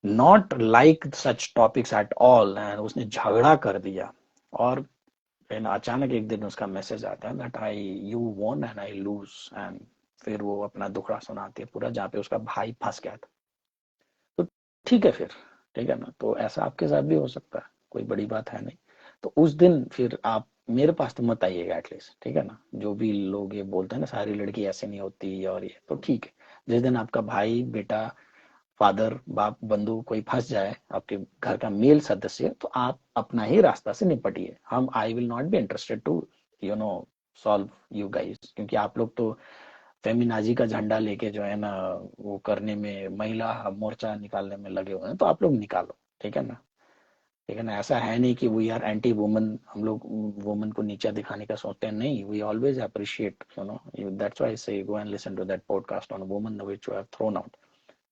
Speaker 1: not like such topics at all, and उसने झगड़ा कर दिया और अचानक एक दिन उसका मैसेज आता है that I you won and I lose, and फिर वो अपना दुखड़ा सुनाती है पूरा, जहाँ पे उसका भाई फंस गया था. तो ठीक है फिर, ठीक है ना, तो ऐसा आपके साथ भी हो सकता है, कोई बड़ी बात है नहीं. तो उस दिन फिर आप मेरे पास तो मत आइएगा एटलीस्ट, ठीक है ना। जो भी लोग ये बोलते हैं ना सारी लड़की ऐसे नहीं होती और ये तो ठीक है। जिस दिन आपका भाई बेटा फादर बाप बंधु कोई फंस जाए आपके घर का मेल सदस्य, तो आप अपना ही रास्ता से निपटिए। हम I will not be interested to you know solve you guys, क्योंकि आप लोग तो फेमिनाजी का झंडा लेके जो है ना वो करने में, महिला मोर्चा निकालने में लगे हुए हैं, तो आप लोग निकालो, ठीक है ना। ठीक है ना, ऐसा है नहीं कि वी आर एंटी वुमन, हम लोग वुमन को नीचा दिखाने का सोचते हैं, नहीं, we always appreciate, that's why I say go and listen to that podcast on woman which you have thrown out.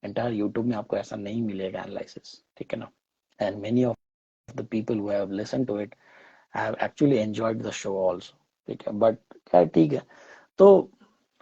Speaker 1: Entire YouTube में आपको ऐसा नहीं मिलेगा एनालिसिस, ठीक है ना। And many of the people who have listen to it have actually enjoyed the show also, ठीक है। बट क्या ठीक है, तो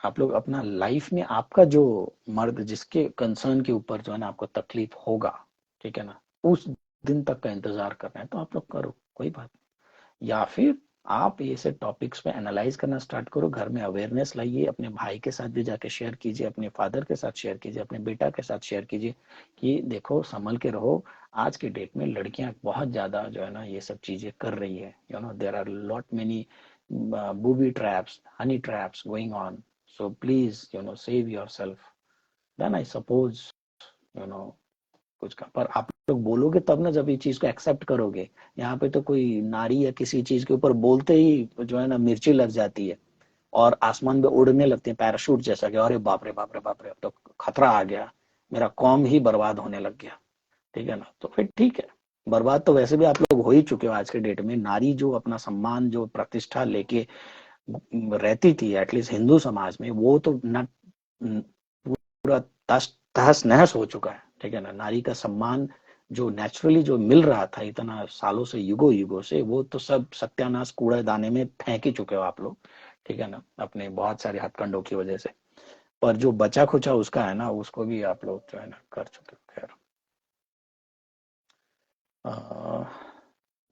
Speaker 1: आप लोग अपना लाइफ में आपका जो मर्द जिसके कंसर्न के ऊपर जो है ना आपको तकलीफ होगा, ठीक है ना, उस दिन तक का इंतजार कर रहे हैं तो आप लोग करो, कोई बात नहीं। या फिर आप ऐसे टॉपिक्स पे एनालाइज करना स्टार्ट करो, घर में अवेयरनेस लाइए, अपने भाई के साथ भी जाके शेयर कीजिए, अपने फादर के साथ शेयर कीजिए, अपने बेटा के साथ शेयर कीजिए कि देखो संभल के रहो। आज के डेट में लड़कियां बहुत ज्यादा जो है ना ये सब चीजें कर रही है, there are lot many booby traps, honey traps going on. So please, save yourself. Then I suppose, you know, कुछ का, पर आप लोग बोलोगे तब ना जब ये चीज को एक्सेप्ट करोगे। यहाँ पे तो कोई नारी या किसी चीज के ऊपर बोलते ही जो है ना मिर्ची लग जाती है और आसमान में उड़ने लगते हैं पैराशूट जैसा कि अरे बाप रे बाप रे बाप रे, अब तो खतरा आ गया, मेरा कौम ही बर्बाद होने लग गया, ठीक है ना। तो फिर ठीक है, बर्बाद तो वैसे भी आप लोग हो ही चुके हो। आज के डेट में नारी जो अपना सम्मान जो प्रतिष्ठा लेके रहती थी एटलीस्ट हिंदू समाज में, वो तो न पूरा तहस नहस हो चुका है, ठीक है ना। नारी का सम्मान जो नेचुरली जो मिल रहा था इतना सालों से, युगो युगो से, वो तो सब सत्यानाश कूड़ेदाने में फेंक ही चुके हो आप लोग, ठीक है ना, अपने बहुत सारे हथकंडों की वजह से। पर जो बचा खुचा उसका है ना, उसको भी आप लोग जो है ना कर चुके हो। खैर,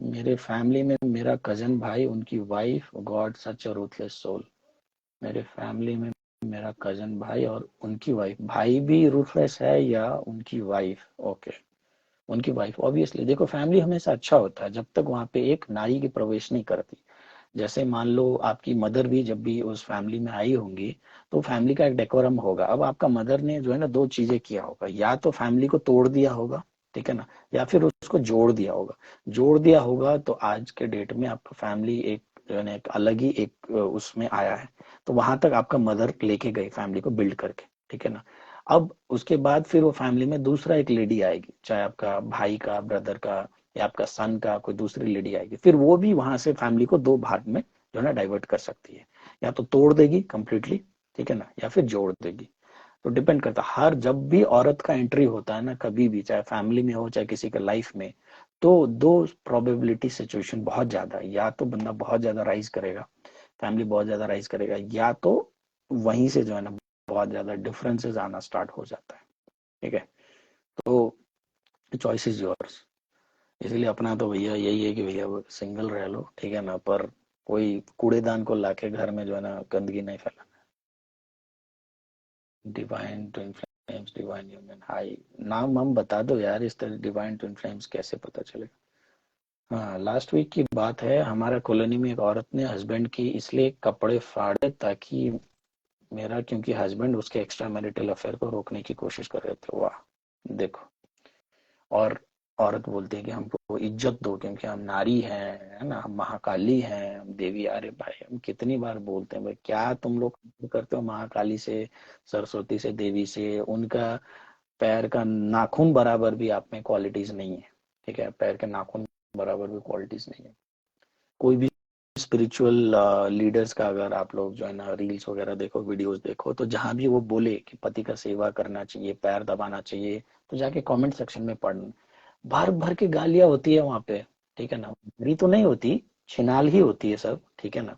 Speaker 1: मेरे फैमिली में मेरा कजन भाई, उनकी वाइफ, गॉड सच अ रूथलेस सोल। मेरे फैमिली में मेरा कजन भाई और उनकी वाइफ, भाई भी रूथलेस है या उनकी वाइफ? ओके, उनकी वाइफ। ऑब्वियसली देखो, फैमिली हमेशा अच्छा होता है जब तक वहां पे एक नारी की प्रवेश नहीं करती। जैसे मान लो आपकी मदर भी जब भी उस फैमिली में आई होंगी, तो फैमिली का एक डेकोरम होगा। अब आपका मदर ने जो है ना दो चीजें किया होगा, या तो फैमिली को तोड़ दिया होगा, ठीक है ना, या फिर उसको जोड़ दिया होगा। जोड़ दिया होगा तो आज के डेट में आपका फैमिली एक जो है ना एक अलग ही एक उसमें आया है। तो वहां तक आपका मदर लेके गई फैमिली को बिल्ड करके, ठीक है ना। अब उसके बाद फिर वो फैमिली में दूसरा एक लेडी आएगी, चाहे आपका भाई का, ब्रदर का, या आपका सन का कोई दूसरी लेडी आएगी, फिर वो भी वहां से फैमिली को दो भाग में जो है ना डाइवर्ट कर सकती है। या तो तोड़ देगी कंप्लीटली, ठीक है ना, या फिर जोड़ देगी। तो डिपेंड करता है, हर जब भी औरत का एंट्री होता है ना कभी भी, चाहे फैमिली में हो चाहे किसी के लाइफ में, तो दो प्रोबेबिलिटी सिचुएशन बहुत ज्यादा है। या तो बंदा बहुत ज्यादा राइज करेगा, फैमिली बहुत ज्यादा राइज करेगा, या तो वहीं से जो है ना बहुत ज्यादा डिफरेंसेस आना स्टार्ट हो जाता है, ठीक है। तो चॉइस इज योर्स। इसलिए अपना तो भैया यही है कि भैया वो सिंगल रह लो, ठीक है ना, पर कोई कूड़ेदान को लाके घर में जो है ना गंदगी नहीं फैलाना। Divine twin flames, divine union, high. नाम हम बता दो यार, इस तरह डिवाइन ट्विन फ्लेम्स कैसे पता चलेगा? हाँ, लास्ट वीक की बात है, हमारा कॉलोनी में एक औरत ने हस्बैंड की इसलिए कपड़े फाड़े ताकि मेरा, क्योंकि हस्बैंड उसके एक्स्ट्रा मैरिटल अफेयर को रोकने की कोशिश कर रहे थे। वाह, देखो। और औरत बोलती है कि हमको इज्जत दो क्योंकि हम नारी हैं, है ना, हम महाकाली हैं, हम देवी। अरे भाई, हम कितनी बार बोलते हैं भाई, क्या तुम लोग करते हो महाकाली से, सरस्वती से, देवी से? उनका पैर का नाखून बराबर भी आप में क्वालिटीज नहीं है, ठीक है, पैर के नाखून बराबर भी क्वालिटीज नहीं है। कोई भी स्पिरिचुअल लीडर्स का अगर आप लोग जो है ना रील्स वगैरह देखो, वीडियोस देखो, तो जहां भी वो बोले कि पति का सेवा करना चाहिए, पैर दबाना चाहिए, तो जाके कमेंट सेक्शन में पढ़ना, भर भर के गालियां होती है वहां पे, ठीक है ना। बुरी तो नहीं होती, छिनाल ही होती है सब, ठीक है ना,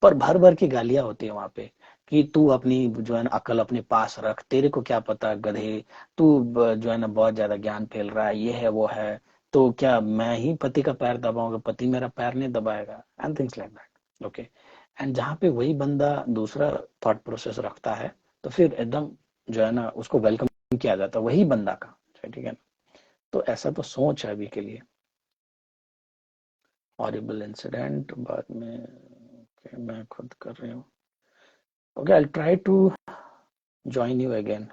Speaker 1: पर भर भर की गालियां होती है वहां पे कि तू अपनी जो है ना अकल अपने पास रख, तेरे को क्या पता गधे, तू जो है ना बहुत ज्यादा ज्ञान फैल रहा है, ये है वो है, तो क्या मैं ही पति का पैर दबाऊंगा, पति मेरा पैर नहीं दबाएगा, and things like that, okay. And जहाँ पे वही बंदा दूसरा थॉट प्रोसेस रखता है, तो फिर एकदम जो है ना उसको वेलकम किया जाता है वही बंदा का, ठीक है ना। तो ऐसा तो सोच है अभी के लिए। हॉरिबल इंसिडेंट बाद में। okay, मैं खुद कर रही हूँ। Okay, I try to join you again.